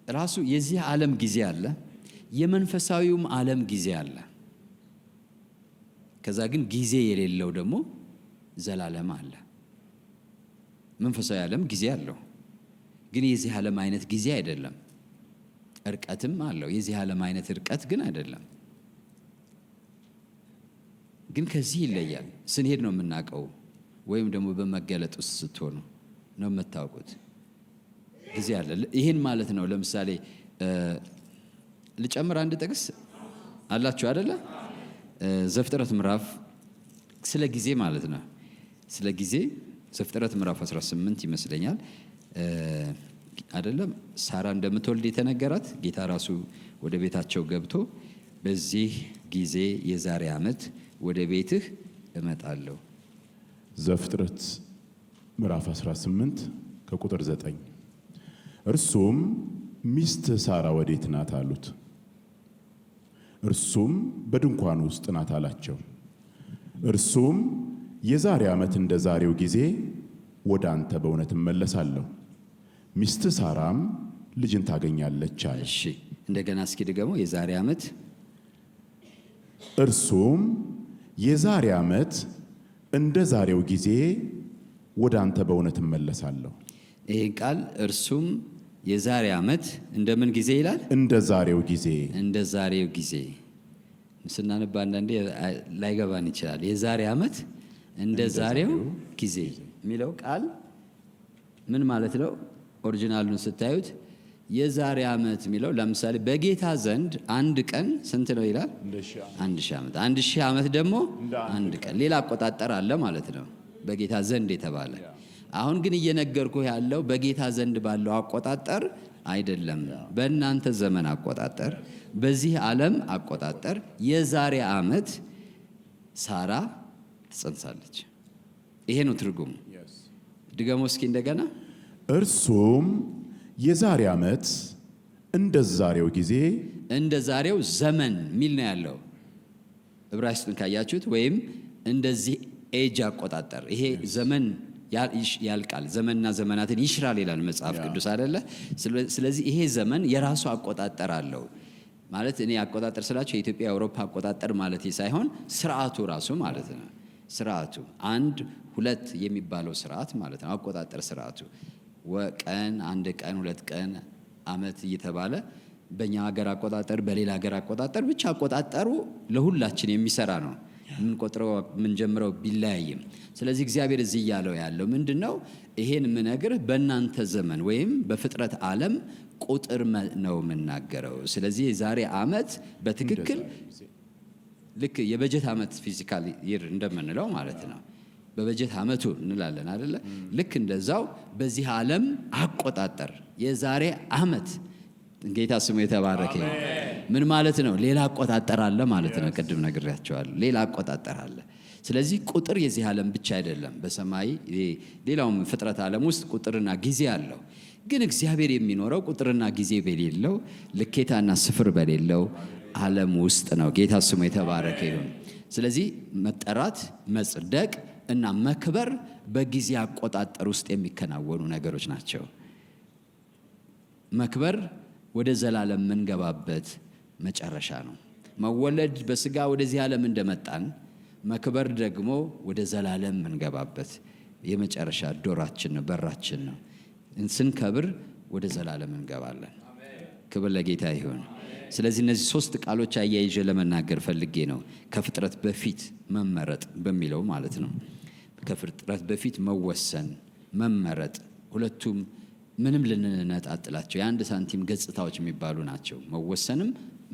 ራሱ የዚህ ዓለም ጊዜ አለ፣ የመንፈሳዊውም ዓለም ጊዜ አለ። ከዛ ግን ጊዜ የሌለው ደግሞ ዘላለም አለ። መንፈሳዊ ዓለም ጊዜ አለው፣ ግን የዚህ ዓለም አይነት ጊዜ አይደለም። እርቀትም አለው፣ የዚህ ዓለም አይነት እርቀት ግን አይደለም። ግን ከዚህ ይለያል። ስንሄድ ነው የምናውቀው፣ ወይም ደግሞ በመገለጥ ውስጥ ስትሆኑ ነው የምታውቁት። ጊዜ አለ። ይህን ማለት ነው። ለምሳሌ ልጨምር አንድ ጥቅስ አላችሁ አይደለ? ዘፍጥረት ምዕራፍ ስለ ጊዜ ማለት ነው። ስለ ጊዜ ዘፍጥረት ምዕራፍ 18 ይመስለኛል አይደለም? ሳራ እንደምትወልድ የተነገራት ጌታ ራሱ ወደ ቤታቸው ገብቶ በዚህ ጊዜ የዛሬ ዓመት ወደ ቤትህ እመጣለሁ። ዘፍጥረት ምዕራፍ 18 ከቁጥር 9 እርሱም ሚስት ሳራ ወዴት ናት አሉት። እርሱም በድንኳን ውስጥ ናት አላቸው። እርሱም የዛሬ ዓመት እንደ ዛሬው ጊዜ ወደ አንተ በእውነት እመለሳለሁ፣ ሚስት ሳራም ልጅን ታገኛለች አለ። እሺ እንደገና እስኪ ድገሞ። የዛሬ ዓመት እርሱም የዛሬ ዓመት እንደ ዛሬው ጊዜ ወደ አንተ በእውነት እመለሳለሁ። ይህን ቃል እርሱም የዛሬ ዓመት እንደምን ጊዜ ይላል? እንደ ዛሬው ጊዜ። እንደ ዛሬው ጊዜ ስናነባ አንዳንዴ ላይገባን ይችላል። የዛሬ ዓመት እንደ ዛሬው ጊዜ የሚለው ቃል ምን ማለት ነው? ኦሪጂናሉን ስታዩት የዛሬ ዓመት የሚለው ለምሳሌ በጌታ ዘንድ አንድ ቀን ስንት ነው ይላል? 1000 ዓመት። 1000 ዓመት ደግሞ አንድ ቀን። ሌላ አቆጣጠር አለ ማለት ነው በጌታ ዘንድ የተባለ። አሁን ግን እየነገርኩህ ያለው በጌታ ዘንድ ባለው አቆጣጠር አይደለም። በእናንተ ዘመን አቆጣጠር፣ በዚህ ዓለም አቆጣጠር የዛሬ ዓመት ሳራ ትጸንሳለች። ይሄ ነው ትርጉሙ። ድገሞ እስኪ እንደገና። እርሱም የዛሬ ዓመት እንደ ዛሬው ጊዜ፣ እንደ ዛሬው ዘመን ሚል ነው ያለው ዕብራይስጡን ካያችሁት፣ ወይም እንደዚህ ኤጅ አቆጣጠር። ይሄ ዘመን ያልቃል፣ ዘመንና ዘመናትን ይሽራል ይላል መጽሐፍ ቅዱስ አይደለ? ስለዚህ ይሄ ዘመን የራሱ አቆጣጠር አለው ማለት። እኔ አቆጣጠር ስላችሁ የኢትዮጵያ የአውሮፓ አቆጣጠር ማለት ሳይሆን ስርዓቱ ራሱ ማለት ነው። ስርዓቱ 1 2 የሚባለው ስርዓት ማለት ነው። አቆጣጠር ስርዓቱ ቀን፣ 1 ቀን፣ 2 ቀን፣ ዓመት እየተባለ በእኛ ሀገር አቆጣጠር፣ በሌላ ሀገር አቆጣጠር ብቻ አቆጣጠሩ ለሁላችን የሚሰራ ነው። የምንቆጥረው የምንጀምረው ቢለያይም። ስለዚህ እግዚአብሔር እዚህ እያለው ያለው ምንድነው? ይሄን የምነግርህ በእናንተ ዘመን ወይም በፍጥረት ዓለም ቁጥር ነው የምናገረው። ስለዚህ የዛሬ ዓመት በትክክል ልክ የበጀት ዓመት ፊዚካል ይር እንደምንለው ማለት ነው። በበጀት ዓመቱ እንላለን አይደለ? ልክ እንደዛው በዚህ ዓለም አቆጣጠር የዛሬ ዓመት ጌታ ስሙ የተባረከ ነው። ምን ማለት ነው? ሌላ አቆጣጠር አለ ማለት ነው። ቅድም ነግሬያቸዋለሁ። ሌላ አቆጣጠር አለ። ስለዚህ ቁጥር የዚህ ዓለም ብቻ አይደለም። በሰማይ ሌላውም ፍጥረት ዓለም ውስጥ ቁጥርና ጊዜ አለው። ግን እግዚአብሔር የሚኖረው ቁጥርና ጊዜ በሌለው ልኬታና ስፍር በሌለው ዓለም ውስጥ ነው። ጌታ ስሙ የተባረከ ይሁን። ስለዚህ መጠራት፣ መጽደቅ እና መክበር በጊዜ አቆጣጠር ውስጥ የሚከናወኑ ነገሮች ናቸው። መክበር ወደ ዘላለም የምንገባበት መጨረሻ ነው። መወለድ በስጋ ወደዚህ ዓለም እንደመጣን መክበር ደግሞ ወደ ዘላለም የምንገባበት የመጨረሻ ዶራችን ነው፣ በራችን ነው። ስንከብር ወደ ዘላለም እንገባለን። ክብር ለጌታ ይሁን። ስለዚህ እነዚህ 3 ቃሎች አያይዤ ለመናገር ፈልጌ ነው። ከፍጥረት በፊት መመረጥ በሚለው ማለት ነው። ከፍጥረት በፊት መወሰን፣ መመረጥ ሁለቱም ምንም ልንነጣጥላቸው የአንድ ሳንቲም ገጽታዎች የሚባሉ ናቸው። መወሰንም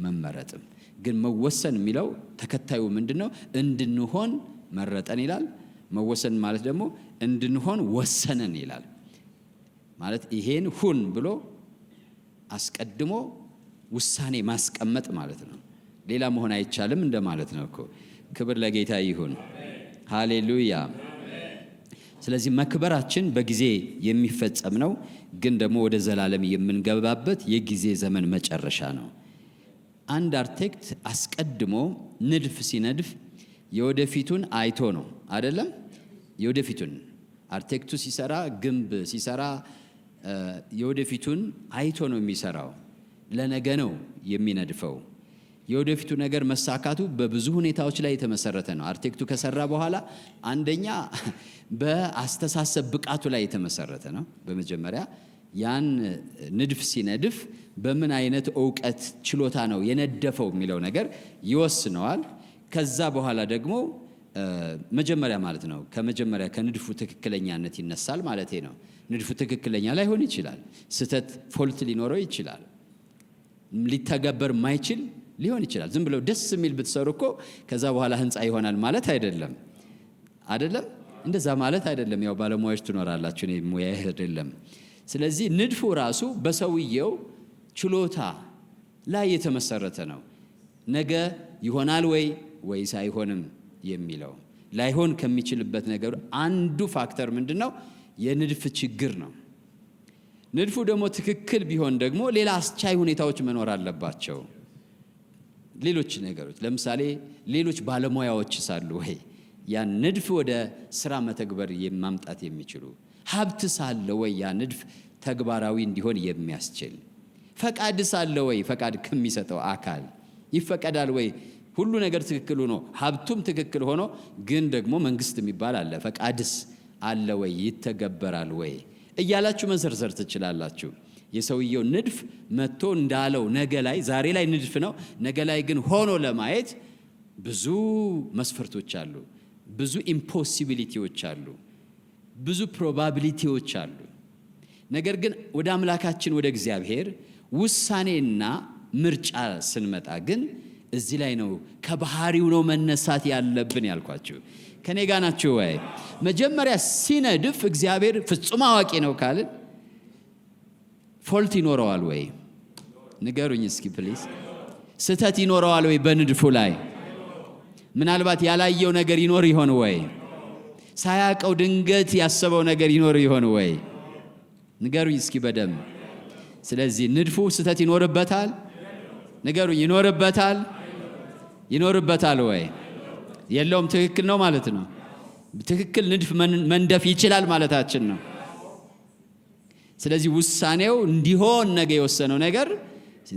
መመረጥም። ግን መወሰን የሚለው ተከታዩ ምንድነው? እንድንሆን መረጠን ይላል። መወሰን ማለት ደግሞ እንድንሆን ወሰነን ይላል። ማለት ይሄን ሁን ብሎ አስቀድሞ ውሳኔ ማስቀመጥ ማለት ነው። ሌላ መሆን አይቻልም እንደማለት ነው እኮ። ክብር ለጌታ ይሁን። ሃሌሉያ። ስለዚህ መክበራችን በጊዜ የሚፈጸም ነው፣ ግን ደግሞ ወደ ዘላለም የምንገባበት የጊዜ ዘመን መጨረሻ ነው። አንድ አርክቴክት አስቀድሞ ንድፍ ሲነድፍ የወደፊቱን አይቶ ነው አይደለም? የወደፊቱን አርቴክቱ ሲሰራ ግንብ ሲሰራ የወደፊቱን አይቶ ነው የሚሰራው። ለነገ ነው የሚነድፈው። የወደፊቱ ነገር መሳካቱ በብዙ ሁኔታዎች ላይ የተመሰረተ ነው። አርቴክቱ ከሰራ በኋላ አንደኛ በአስተሳሰብ ብቃቱ ላይ የተመሰረተ ነው። በመጀመሪያ ያን ንድፍ ሲነድፍ በምን አይነት ዕውቀት ችሎታ ነው የነደፈው የሚለው ነገር ይወስነዋል። ከዛ በኋላ ደግሞ መጀመሪያ ማለት ነው ከመጀመሪያ ከንድፉ ትክክለኛነት ይነሳል ማለት ነው። ንድፉ ትክክለኛ ላይሆን ይችላል። ስህተት ፎልት ሊኖረው ይችላል። ሊተገበር ማይችል ሊሆን ይችላል። ዝም ብለው ደስ የሚል ብትሰሩ እኮ ከዛ በኋላ ህንፃ ይሆናል ማለት አይደለም። እንደዛ ማለት አይደለም። ያው ባለሙያዎች ትኖራላችሁ፣ እኔ ሙያ አይደለም። ስለዚህ ንድፉ ራሱ በሰውየው ችሎታ ላይ የተመሰረተ ነው። ነገ ይሆናል ወይስ አይሆንም የሚለው ላይሆን ከሚችልበት ነገር አንዱ ፋክተር ምንድነው? የንድፍ ችግር ነው። ንድፉ ደግሞ ትክክል ቢሆን ደግሞ ሌላ አስቻይ ሁኔታዎች መኖር አለባቸው። ሌሎች ነገሮች ለምሳሌ ሌሎች ባለሙያዎች ሳሉ ያን ንድፍ ወደ ስራ መተግበር ማምጣት የሚችሉ ሀብት ሳለ ያ ንድፍ ተግባራዊ እንዲሆን የሚያስችል ፈቃድ ሳለ ፈቃድ ከሚሰጠው አካል ይፈቀዳል ሁሉ ነገር ትክክል ሆኖ ሀብቱም ትክክል ሆኖ ግን ደግሞ መንግስት የሚባል አለ፣ ፈቃድስ አለ ይተገበራል እያላችሁ መዘርዘር ትችላላችሁ። የሰውየው ንድፍ መጥቶ እንዳለው ነገ ላይ ዛሬ ላይ ንድፍ ነው፣ ነገ ላይ ግን ሆኖ ለማየት ብዙ መስፈርቶች አሉ፣ ብዙ ኢምፖሲቢሊቲዎች አሉ፣ ብዙ ፕሮባቢሊቲዎች አሉ። ነገር ግን ወደ አምላካችን ወደ እግዚአብሔር ውሳኔና ምርጫ ስንመጣ ግን እዚህ ላይ ነው ከባህሪው ነው መነሳት ያለብን ያልኳችሁ። ከኔ ጋር ናችሁ ወይ? መጀመሪያ ሲነድፍ እግዚአብሔር ፍጹም አዋቂ ነው ካልን ፎልት ይኖረዋል ወይ? ንገሩኝ እስኪ ፕሊዝ። ስህተት ይኖረዋል ወይ በንድፉ ላይ? ምናልባት ያላየው ነገር ይኖር ይሆን ወይ? ሳያውቀው ድንገት ያሰበው ነገር ይኖር ይሆን ወይ? ንገሩኝ እስኪ በደንብ። ስለዚህ ንድፉ ስህተት ይኖርበታል? ንገሩኝ። ይኖርበታል ወይ? የለውም። ትክክል ነው ማለት ነው። ትክክል ንድፍ መንደፍ ይችላል ማለታችን ነው። ስለዚህ ውሳኔው እንዲሆን ነገ የወሰነው ነገር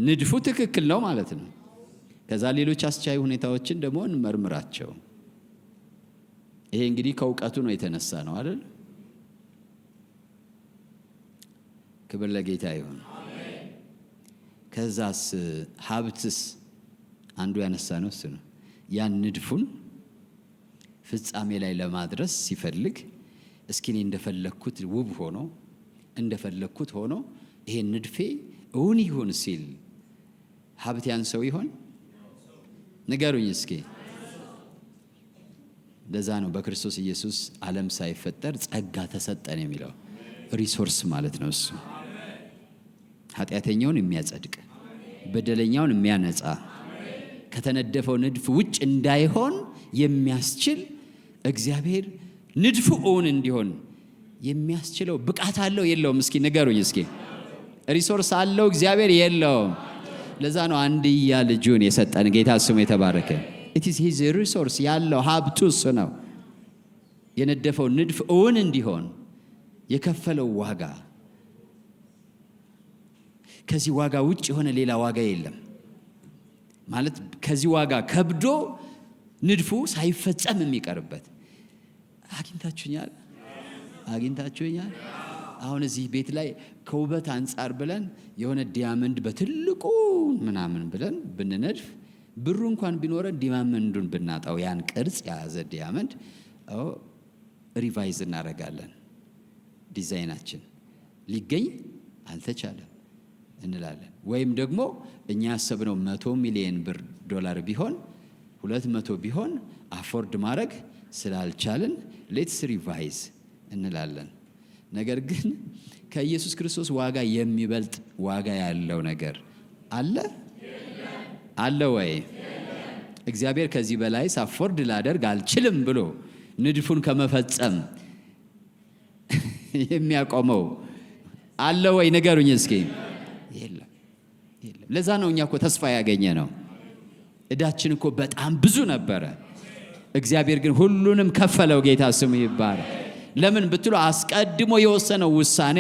ንድፉ ትክክል ነው ማለት ነው። ከዛ ሌሎች አስቻይ ሁኔታዎችን ደግሞ እንመርምራቸው። ይሄ እንግዲህ ከእውቀቱ ነው የተነሳ ነው አይደል? ክብር ለጌታ ይሁን። ከዛስ ሀብትስ አንዱ ያነሳ ነው እሱ ነው። ያን ንድፉን ፍጻሜ ላይ ለማድረስ ሲፈልግ እስኪ እኔ እንደፈለኩት ውብ ሆኖ እንደፈለኩት ሆኖ ይሄ ንድፌ እውን ይሁን ሲል ሀብት ያን ሰው ይሆን? ንገሩኝ እስኪ። ለዛ ነው በክርስቶስ ኢየሱስ ዓለም ሳይፈጠር ጸጋ ተሰጠን የሚለው። ሪሶርስ ማለት ነው እሱ። ኃጢአተኛውን የሚያጸድቅ በደለኛውን የሚያነጻ ከተነደፈው ንድፍ ውጭ እንዳይሆን የሚያስችል እግዚአብሔር ንድፉ እውን እንዲሆን የሚያስችለው ብቃት አለው የለውም? እስኪ ንገሩኝ እስኪ። ሪሶርስ አለው እግዚአብሔር የለውም? ለዛ ነው አንድያ ልጁን የሰጠን። ጌታ ስሙ የተባረከ። it is his resource ያለው ሀብቱ እሱ ነው። የነደፈው ንድፍ እውን እንዲሆን የከፈለው ዋጋ፣ ከዚህ ዋጋ ውጭ የሆነ ሌላ ዋጋ የለም ማለት ከዚህ ዋጋ ከብዶ ንድፉ ሳይፈጸም የሚቀርበት። አግኝታችሁኛል? አሁን እዚህ ቤት ላይ ከውበት አንጻር ብለን የሆነ ዲያመንድ በትልቁ ምናምን ብለን ብንነድፍ ብሩ እንኳን ቢኖረን ዲያመንዱን ብናጣው ያን ቅርጽ የያዘ ዲያመንድ ሪቫይዝ እናደርጋለን። ዲዛይናችን ሊገኝ አልተቻለም እንላለን። ወይም ደግሞ እኛ ያሰብነው 100 ሚሊዮን ዶላር ቢሆን 200 ቢሆን አፎርድ ማድረግ ስላልቻልን ሌትስ ሪቫይዝ እንላለን። ነገር ግን ከኢየሱስ ክርስቶስ ዋጋ የሚበልጥ ዋጋ ያለው ነገር አለ ወይ? እግዚአብሔር ከዚህ በላይ አፎርድ ላደርግ አልችልም ብሎ ንድፉን ከመፈጸም የሚያቆመው አለ ወይ? ንገሩኝ እስኪ። የለም። ለዛ ነው እኛ እኮ ተስፋ ያገኘ ነው። እዳችን እኮ በጣም ብዙ ነበረ። እግዚአብሔር ግን ሁሉንም ከፈለው። ጌታ ስሙ ይባረክ። ለምን ብትሉ አስቀድሞ የወሰነው ውሳኔ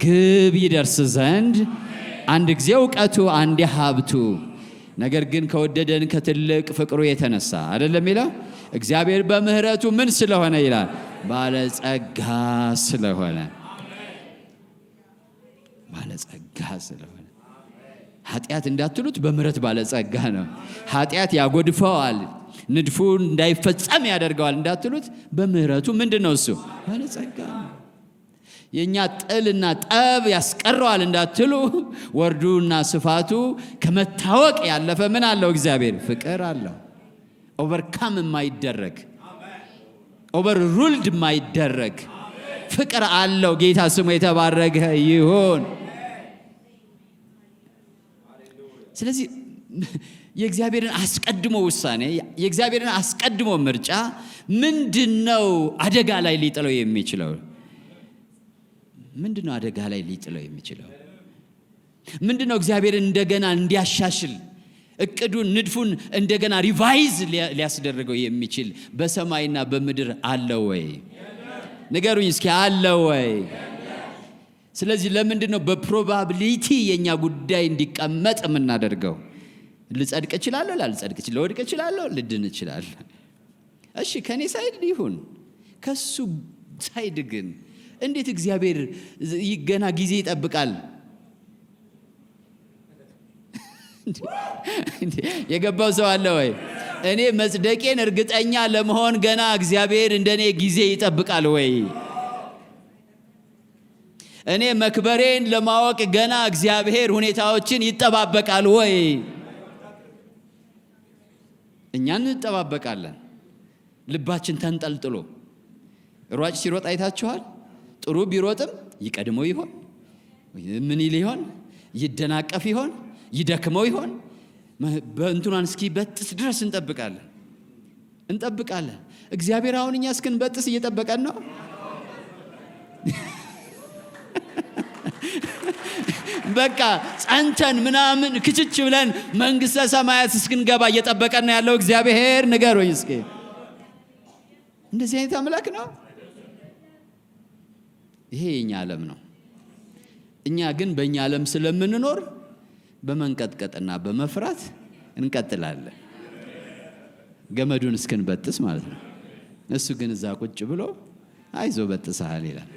ግብ ይደርስ ዘንድ አንድ ጊዜ እውቀቱ አንዴ ሀብቱ ነገር ግን ከወደደን ከትልቅ ፍቅሩ የተነሳ አይደለም ይላል እግዚአብሔር በምህረቱ ምን ስለሆነ ይላል ባለጸጋ ስለሆነ ኃጢአት እንዳትሉት በምህረት ባለጸጋ ነው ኃጢአት ያጎድፈዋል ንድፉ እንዳይፈጸም ያደርገዋል እንዳትሉት በምህረቱ ምንድነው እሱ ባለጸጋ ነው የኛ ጥልና ጠብ ያስቀረዋል እንዳትሉ ወርዱና ስፋቱ ከመታወቅ ያለፈ ምን አለው እግዚአብሔር ፍቅር አለው ኦቨርካም የማይደረግ ኦቨር ሩልድ የማይደረግ ፍቅር አለው ጌታ ስሙ የተባረከ ይሁን ስለዚህ የእግዚአብሔርን አስቀድሞ ውሳኔ የእግዚአብሔርን አስቀድሞ ምርጫ ምንድነው አደጋ ላይ ሊጥለው የሚችለው ምንድነው አደጋ ላይ ሊጥለው የሚችለው ምንድነው እግዚአብሔርን እንደገና እንዲያሻሽል እቅዱን ንድፉን እንደገና ሪቫይዝ ሊያስደርገው የሚችል በሰማይና በምድር አለ ወይ ንገሩኝ እስኪ አለ ወይ ስለዚህ ለምንድነው በፕሮባቢሊቲ የኛ ጉዳይ እንዲቀመጥ የምናደርገው ልጸድቅ እችላለሁ ላልጸድቅ እችላለሁ ልወድቅ እችላለሁ ልድን እችላለሁ እሺ ከኔ ሳይድ ይሁን ከሱ ሳይድ ግን እንዴት እግዚአብሔር ገና ጊዜ ይጠብቃል የገባው ሰው አለ ወይ እኔ መጽደቄን እርግጠኛ ለመሆን ገና እግዚአብሔር እንደኔ ጊዜ ይጠብቃል ወይ እኔ መክበሬን ለማወቅ ገና እግዚአብሔር ሁኔታዎችን ይጠባበቃል ወይ እኛን እንጠባበቃለን ልባችን ተንጠልጥሎ ሯጭ ሲሮጥ አይታችኋል ጥሩ ቢሮጥም ይቀድመው ይሆን ምን ይል ይሆን ይደናቀፍ ይሆን ይደክመው ይሆን በእንቱናን እስኪ በጥስ ድረስ እንጠብቃለን እግዚአብሔር አሁን እኛ እስክንበጥስ እየጠበቀን ነው በቃ ጸንተን ምናምን ክችች ብለን መንግስተ ሰማያት እስክንገባ እየጠበቀን ነው ያለው እግዚአብሔር ንገሩኝ እስኪ እንደዚህ አይነት አምላክ ነው ይሄ የኛ ዓለም ነው እኛ ግን በእኛ ዓለም ስለምንኖር በመንቀጥቀጥና በመፍራት እንቀጥላለን ገመዱን እስክንበጥስ ማለት ነው እሱ ግን እዛ ቁጭ ብሎ አይዞ በጥሰሃል ይላል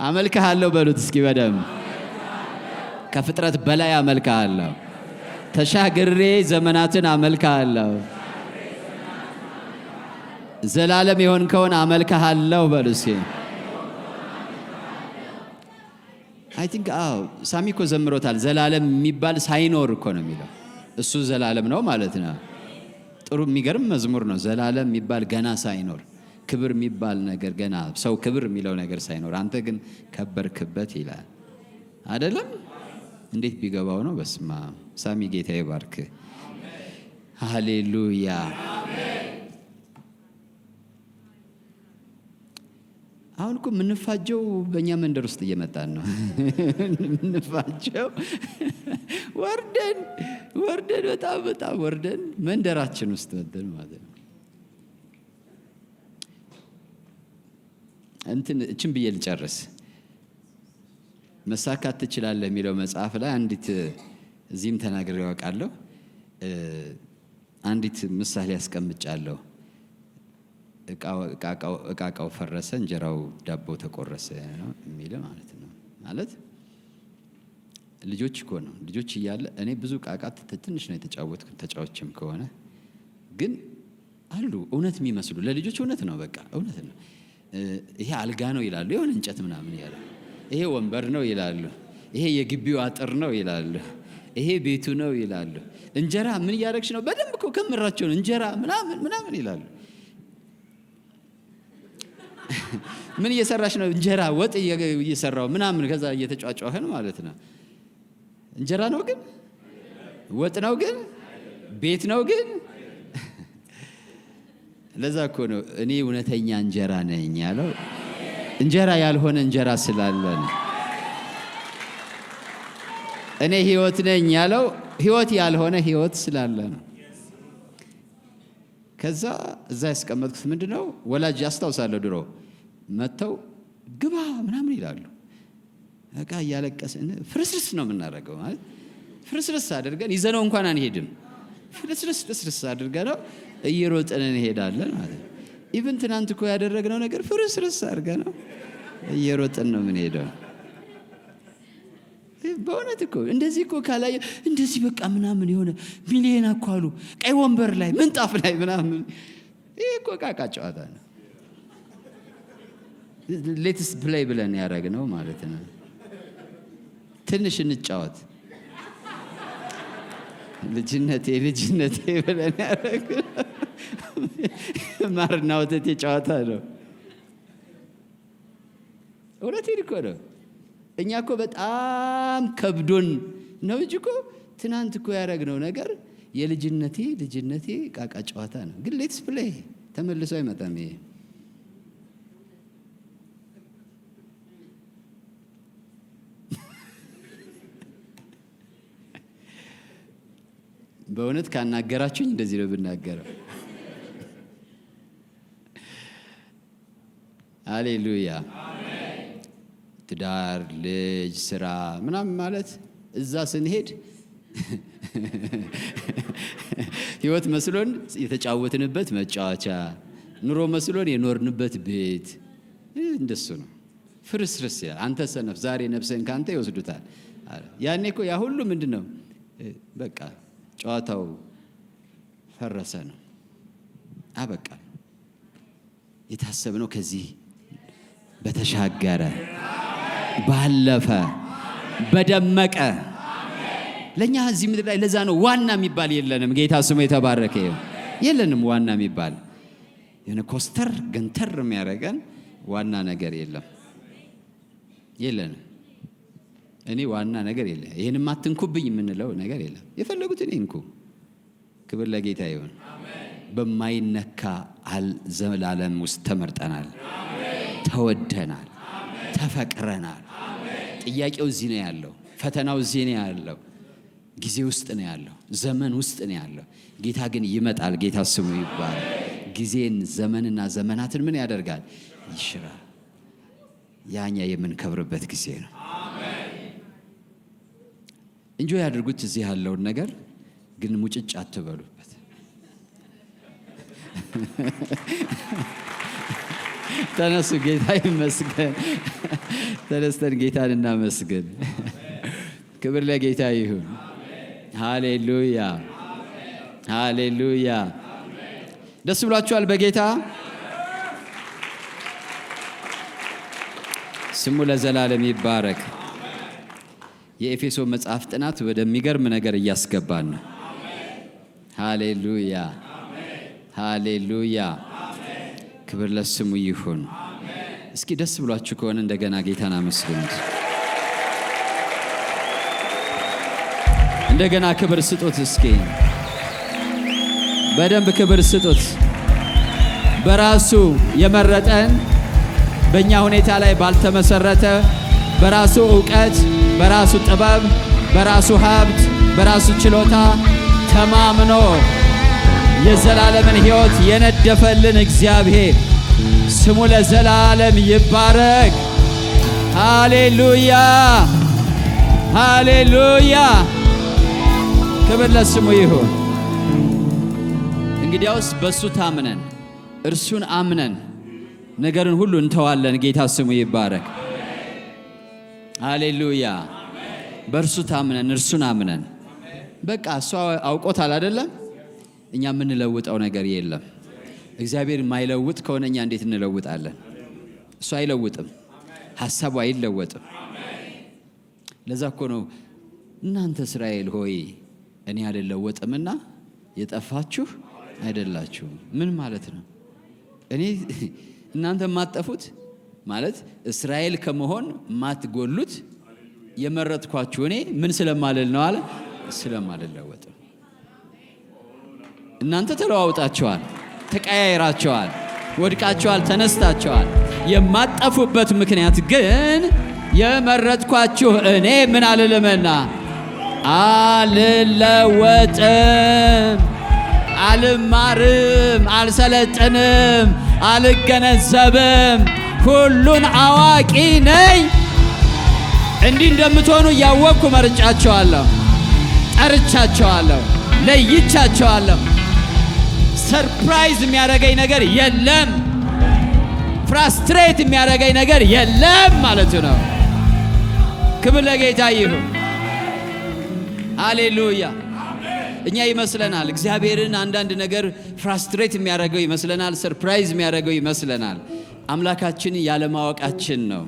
አመልክሃለሁ በሉት እስኪ በደም ከፍጥረት በላይ አመልክሃለሁ ተሻግሬ ዘመናትን አመልክሃለሁ ዘላለም የሆንከውን አመልክሃለሁ በሉ እስኪ አይ ቲንክ ሳሚኮ ዘምሮታል ዘላለም የሚባል ሳይኖር እኮ ነው የሚለው እሱ ዘላለም ነው ማለት ነው ጥሩ የሚገርም መዝሙር ነው ዘላለም የሚባል ገና ሳይኖር ክብር የሚባል ነገር ገና ሰው ክብር የሚለው ነገር ሳይኖር አንተ ግን ከበርክበት ይላል አይደለም እንዴት ቢገባው ነው በስማ ሳሚ ጌታ ይባርክ ሃሌሉያ አሁን እኮ ምንፋጀው በእኛ መንደር ውስጥ እየመጣን ነው ምንፋጀው ወርደን በጣም ወርደን መንደራችን ውስጥ መጥተን ማለት ነው እችን ብዬ ልጨርስ መሳካት ትችላለህ የሚለው መጽሐፍ ላይ አንዲት እዚህም ተናግሬ ያውቃለሁ አንዲት ምሳሌ ያስቀምጫለሁ እቃቃው ፈረሰ እንጀራው ዳቦ ተቆረሰ ነው የሚል ማለት ነው ማለት ልጆች እኮ ነው ልጆች እያለ እኔ ብዙ ቃቃት ትንሽ ነው የተጫወትኩት ተጫዎችም ከሆነ ግን አሉ እውነት የሚመስሉ ለልጆች እውነት ነው በቃ እውነት ነው ይሄ አልጋ ነው ይላሉ የሆነ እንጨት ምናምን ያለ ይሄ ወንበር ነው ይላሉ ይሄ የግቢው አጥር ነው ይላሉ ይሄ ቤቱ ነው ይላሉ እንጀራ ምን ያረክሽ ነው በደንብ እኮ ከምራቸው ነው እንጀራ ምናምን ይላሉ ምን እየሰራሽ ነው እንጀራ ወጥ እየሰራው ምናምን ከዛ እየተጫጫኸን ማለት ነው እንጀራ ነው ግን ወጥ ነው ግን ቤት ነው ግን ለዛ እኮ ነው እኔ እውነተኛ እንጀራ ነኝ ያለው እንጀራ ያልሆነ እንጀራ ስላለ ነው። እኔ ሕይወት ነኝ ያለው ሕይወት ያልሆነ ሕይወት ስላለ ነው። ከዛ እዛ ያስቀመጥኩት ምንድነው ወላጅ ያስታውሳለሁ ድሮ መተው ግባ ምናምን ይላሉ። በቃ እያለቀስን ፍርስርስ ነው የምናደርገው። ማለት ፍርስርስ አድርገን ይዘነው እንኳን አንሄድም። ፍርስርስ አድርገነው እየሮጥን እንሄዳለን ማለት ነው። ኢቭን ትናንት እኮ ያደረግነው ነገር ፍርስርስ አድርገነው እየሮጥን ነው የምንሄደው። በእውነት እኮ እንደዚህ እኮ ካላየ እንደዚህ በቃ ምናምን የሆነ ሚሊየን እኮ አሉ ቀይ ወንበር ላይ ምንጣፍ ላይ ምናምን። ይሄ እኮ ቃቃ ጨዋታ ነው። ሌትስ ፕሌይ ብለን ያደረግነው ማለት ነው። ትንሽ እንጫወት ልጅነቴ ብለን ያደረግነው ማርና ወተት ጨዋታ ነው። እውነቴን እኮ ነው። እኛ እኮ በጣም ከብዶን ነው እንጂ እኮ ትናንት እኮ ያደረግነው ነገር የልጅነቴ ቃቃ ጨዋታ ነው። ግን ሌትስ ፕሌይ ተመልሶ አይመጣም። ይሄ በእውነት ካናገራችሁኝ እንደዚህ ነው ብናገረው። ሃሌሉያ። ትዳር፣ ልጅ፣ ስራ ምናምን ማለት እዛ ስንሄድ ህይወት መስሎን የተጫወትንበት መጫወቻ፣ ኑሮ መስሎን የኖርንበት ቤት እንደሱ ነው። ፍርስርስ ያ አንተ ሰነፍ ዛሬ ነፍስህን ካንተ ይወስዱታል። ያኔ እኮ ያ ሁሉ ምንድነው በቃ ጨዋታው ፈረሰ ነው። አበቃ። የታሰብነው ከዚህ በተሻገረ ባለፈ በደመቀ ለኛ እዚህ ምድር ላይ ለዛ ነው ዋና የሚባል የለንም። ጌታ ስሙ የተባረከ ይሁን። የለንም ዋና የሚባል የሆነ ኮስተር ገንተር የሚያደርገን ዋና ነገር የለንም። እኔ ዋና ነገር የለም። ይሄንም አትንኩብኝ የምንለው ነገር የለም። የፈለጉትን ይንኩ። ክብር ለጌታ ይሁን። በማይነካ ዘላለም ውስጥ ተመርጠናል፣ ተወደናል፣ ተፈቅረናል። ጥያቄው እዚህ ነው ያለው። ፈተናው እዚህ ነው ያለው። ጊዜ ውስጥ ነው ያለው። ዘመን ውስጥ ነው ያለው። ጌታ ግን ይመጣል። ጌታ ስሙ ይባላል። ጊዜን ዘመንና ዘመናትን ምን ያደርጋል? ይሽራል። ያኛ የምንከብርበት ጊዜ ነው። እንጆ ያድርጉት እዚህ ያለውን ነገር ግን ሙጭጭ አትበሉበት። ተነሱ። ጌታ ይመስገን። ተነስተን ጌታን እናመስግን። ክብር ለጌታ ይሁን። ሃሌሉያ ሃሌሉያ። ደስ ብሏችኋል በጌታ? ስሙ ለዘላለም ይባረክ። የኤፌሶን መጽሐፍ ጥናት ወደሚገርም ነገር እያስገባን ነው። ሃሌሉያ ሃሌሉያ። ክብር ለስሙ ይሁን። እስኪ ደስ ብሏችሁ ከሆነ እንደገና ጌታን አመስግኑት። እንደገና ክብር ስጡት። እስኪ በደንብ ክብር ስጡት። በራሱ የመረጠን በእኛ ሁኔታ ላይ ባልተመሰረተ በራሱ ዕውቀት፣ በራሱ ጥበብ፣ በራሱ ሀብት፣ በራሱ ችሎታ ተማምኖ የዘላለምን ሕይወት የነደፈልን እግዚአብሔር ስሙ ለዘላለም ይባረክ። ሃሌሉያ ሃሌሉያ። ክብር ለስሙ ይሁን። እንግዲያውስ በሱ ታምነን እርሱን አምነን ነገርን ሁሉ እንተዋለን። ጌታ ስሙ ይባረክ። ሃሌሉያ። በእርሱ ታምነን እርሱን አምነን በቃ እሱ አውቆታል አይደለም? እኛ የምንለውጠው ነገር የለም። እግዚአብሔር የማይለውጥ ከሆነ እኛ እንዴት እንለውጣለን? እሱ አይለውጥም፣ ሐሳቡ አይለወጥም። ለዛ እኮ ነው እናንተ እስራኤል ሆይ እኔ አልለወጥምና የጠፋችሁ አይደላችሁም። ምን ማለት ነው? እኔ እናንተ የማትጠፉት ማለት እስራኤል ከመሆን ማትጎሉት የመረጥኳችሁ እኔ ምን ስለማልል ነው አለ? ስለማልለወጥ። እናንተ ተለዋውጣችኋል፣ ተቀያይራችኋል፣ ወድቃችኋል፣ ተነስታችኋል። የማጠፉበት ምክንያት ግን የመረጥኳችሁ እኔ ምን አልልምና አልለወጥም፣ አልማርም፣ አልሰለጥንም፣ አልገነዘብም፣ ሁሉን አዋቂ ነኝ። እንዲህ እንደምትሆኑ እያወቅኩ መርጫቸዋለሁ፣ ጠርቻቸዋለሁ፣ ለይቻቸዋለሁ። ሰርፕራይዝ የሚያደርገኝ ነገር የለም፣ ፍራስትሬት የሚያደርገኝ ነገር የለም ማለት ነው። ክብር ለጌታ ይሁን። ሃሌሉያ። እኛ ይመስለናል እግዚአብሔርን አንዳንድ ነገር ፍራስትሬት የሚያደርገው ይመስለናል፣ ሰርፕራይዝ የሚያደርገው ይመስለናል። አምላካችን ያለማወቃችን ነው፣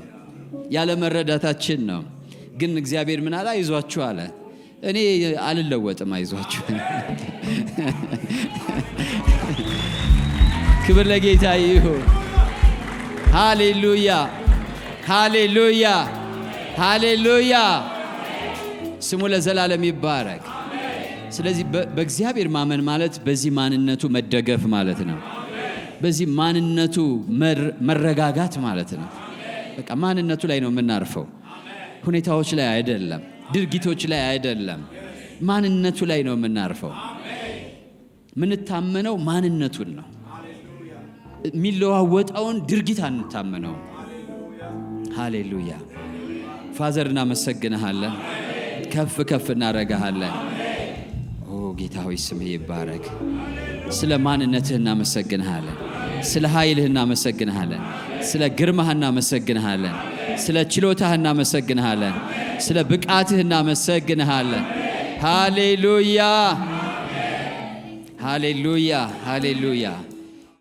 ያለመረዳታችን ነው። ግን እግዚአብሔር ምን አለ? አይዟችሁ አለ። እኔ አልለወጥም፣ አይዟችሁ። ክብር ለጌታ ይሁን። ሃሌሉያ፣ ሃሌሉያ፣ ሃሌሉያ። ስሙ ለዘላለም ይባረክ። ስለዚህ በእግዚአብሔር ማመን ማለት በዚህ ማንነቱ መደገፍ ማለት ነው። በዚህ ማንነቱ መረጋጋት ማለት ነው። በቃ ማንነቱ ላይ ነው የምናርፈው፣ ሁኔታዎች ላይ አይደለም፣ ድርጊቶች ላይ አይደለም። ማንነቱ ላይ ነው የምናርፈው። ምንታመነው ማንነቱን ነው። የሚለዋወጠውን ድርጊት አንታመነው። ሃሌሉያ። ፋዘር እናመሰግንሃለን፣ ከፍ ከፍ እናረጋሃለን። ኦ ጌታ ሆይ ስምህ ይባረክ። ስለ ማንነትህ እናመሰግንሃለን፣ ስለ ኃይልህ እናመሰግንሃለን፣ ስለ ግርማህ እናመሰግንሃለን፣ ስለ ችሎታህ እናመሰግንሃለን፣ ስለ ብቃትህ እናመሰግንሃለን። ሃሌሉያ፣ ሃሌሉያ፣ ሃሌሉያ።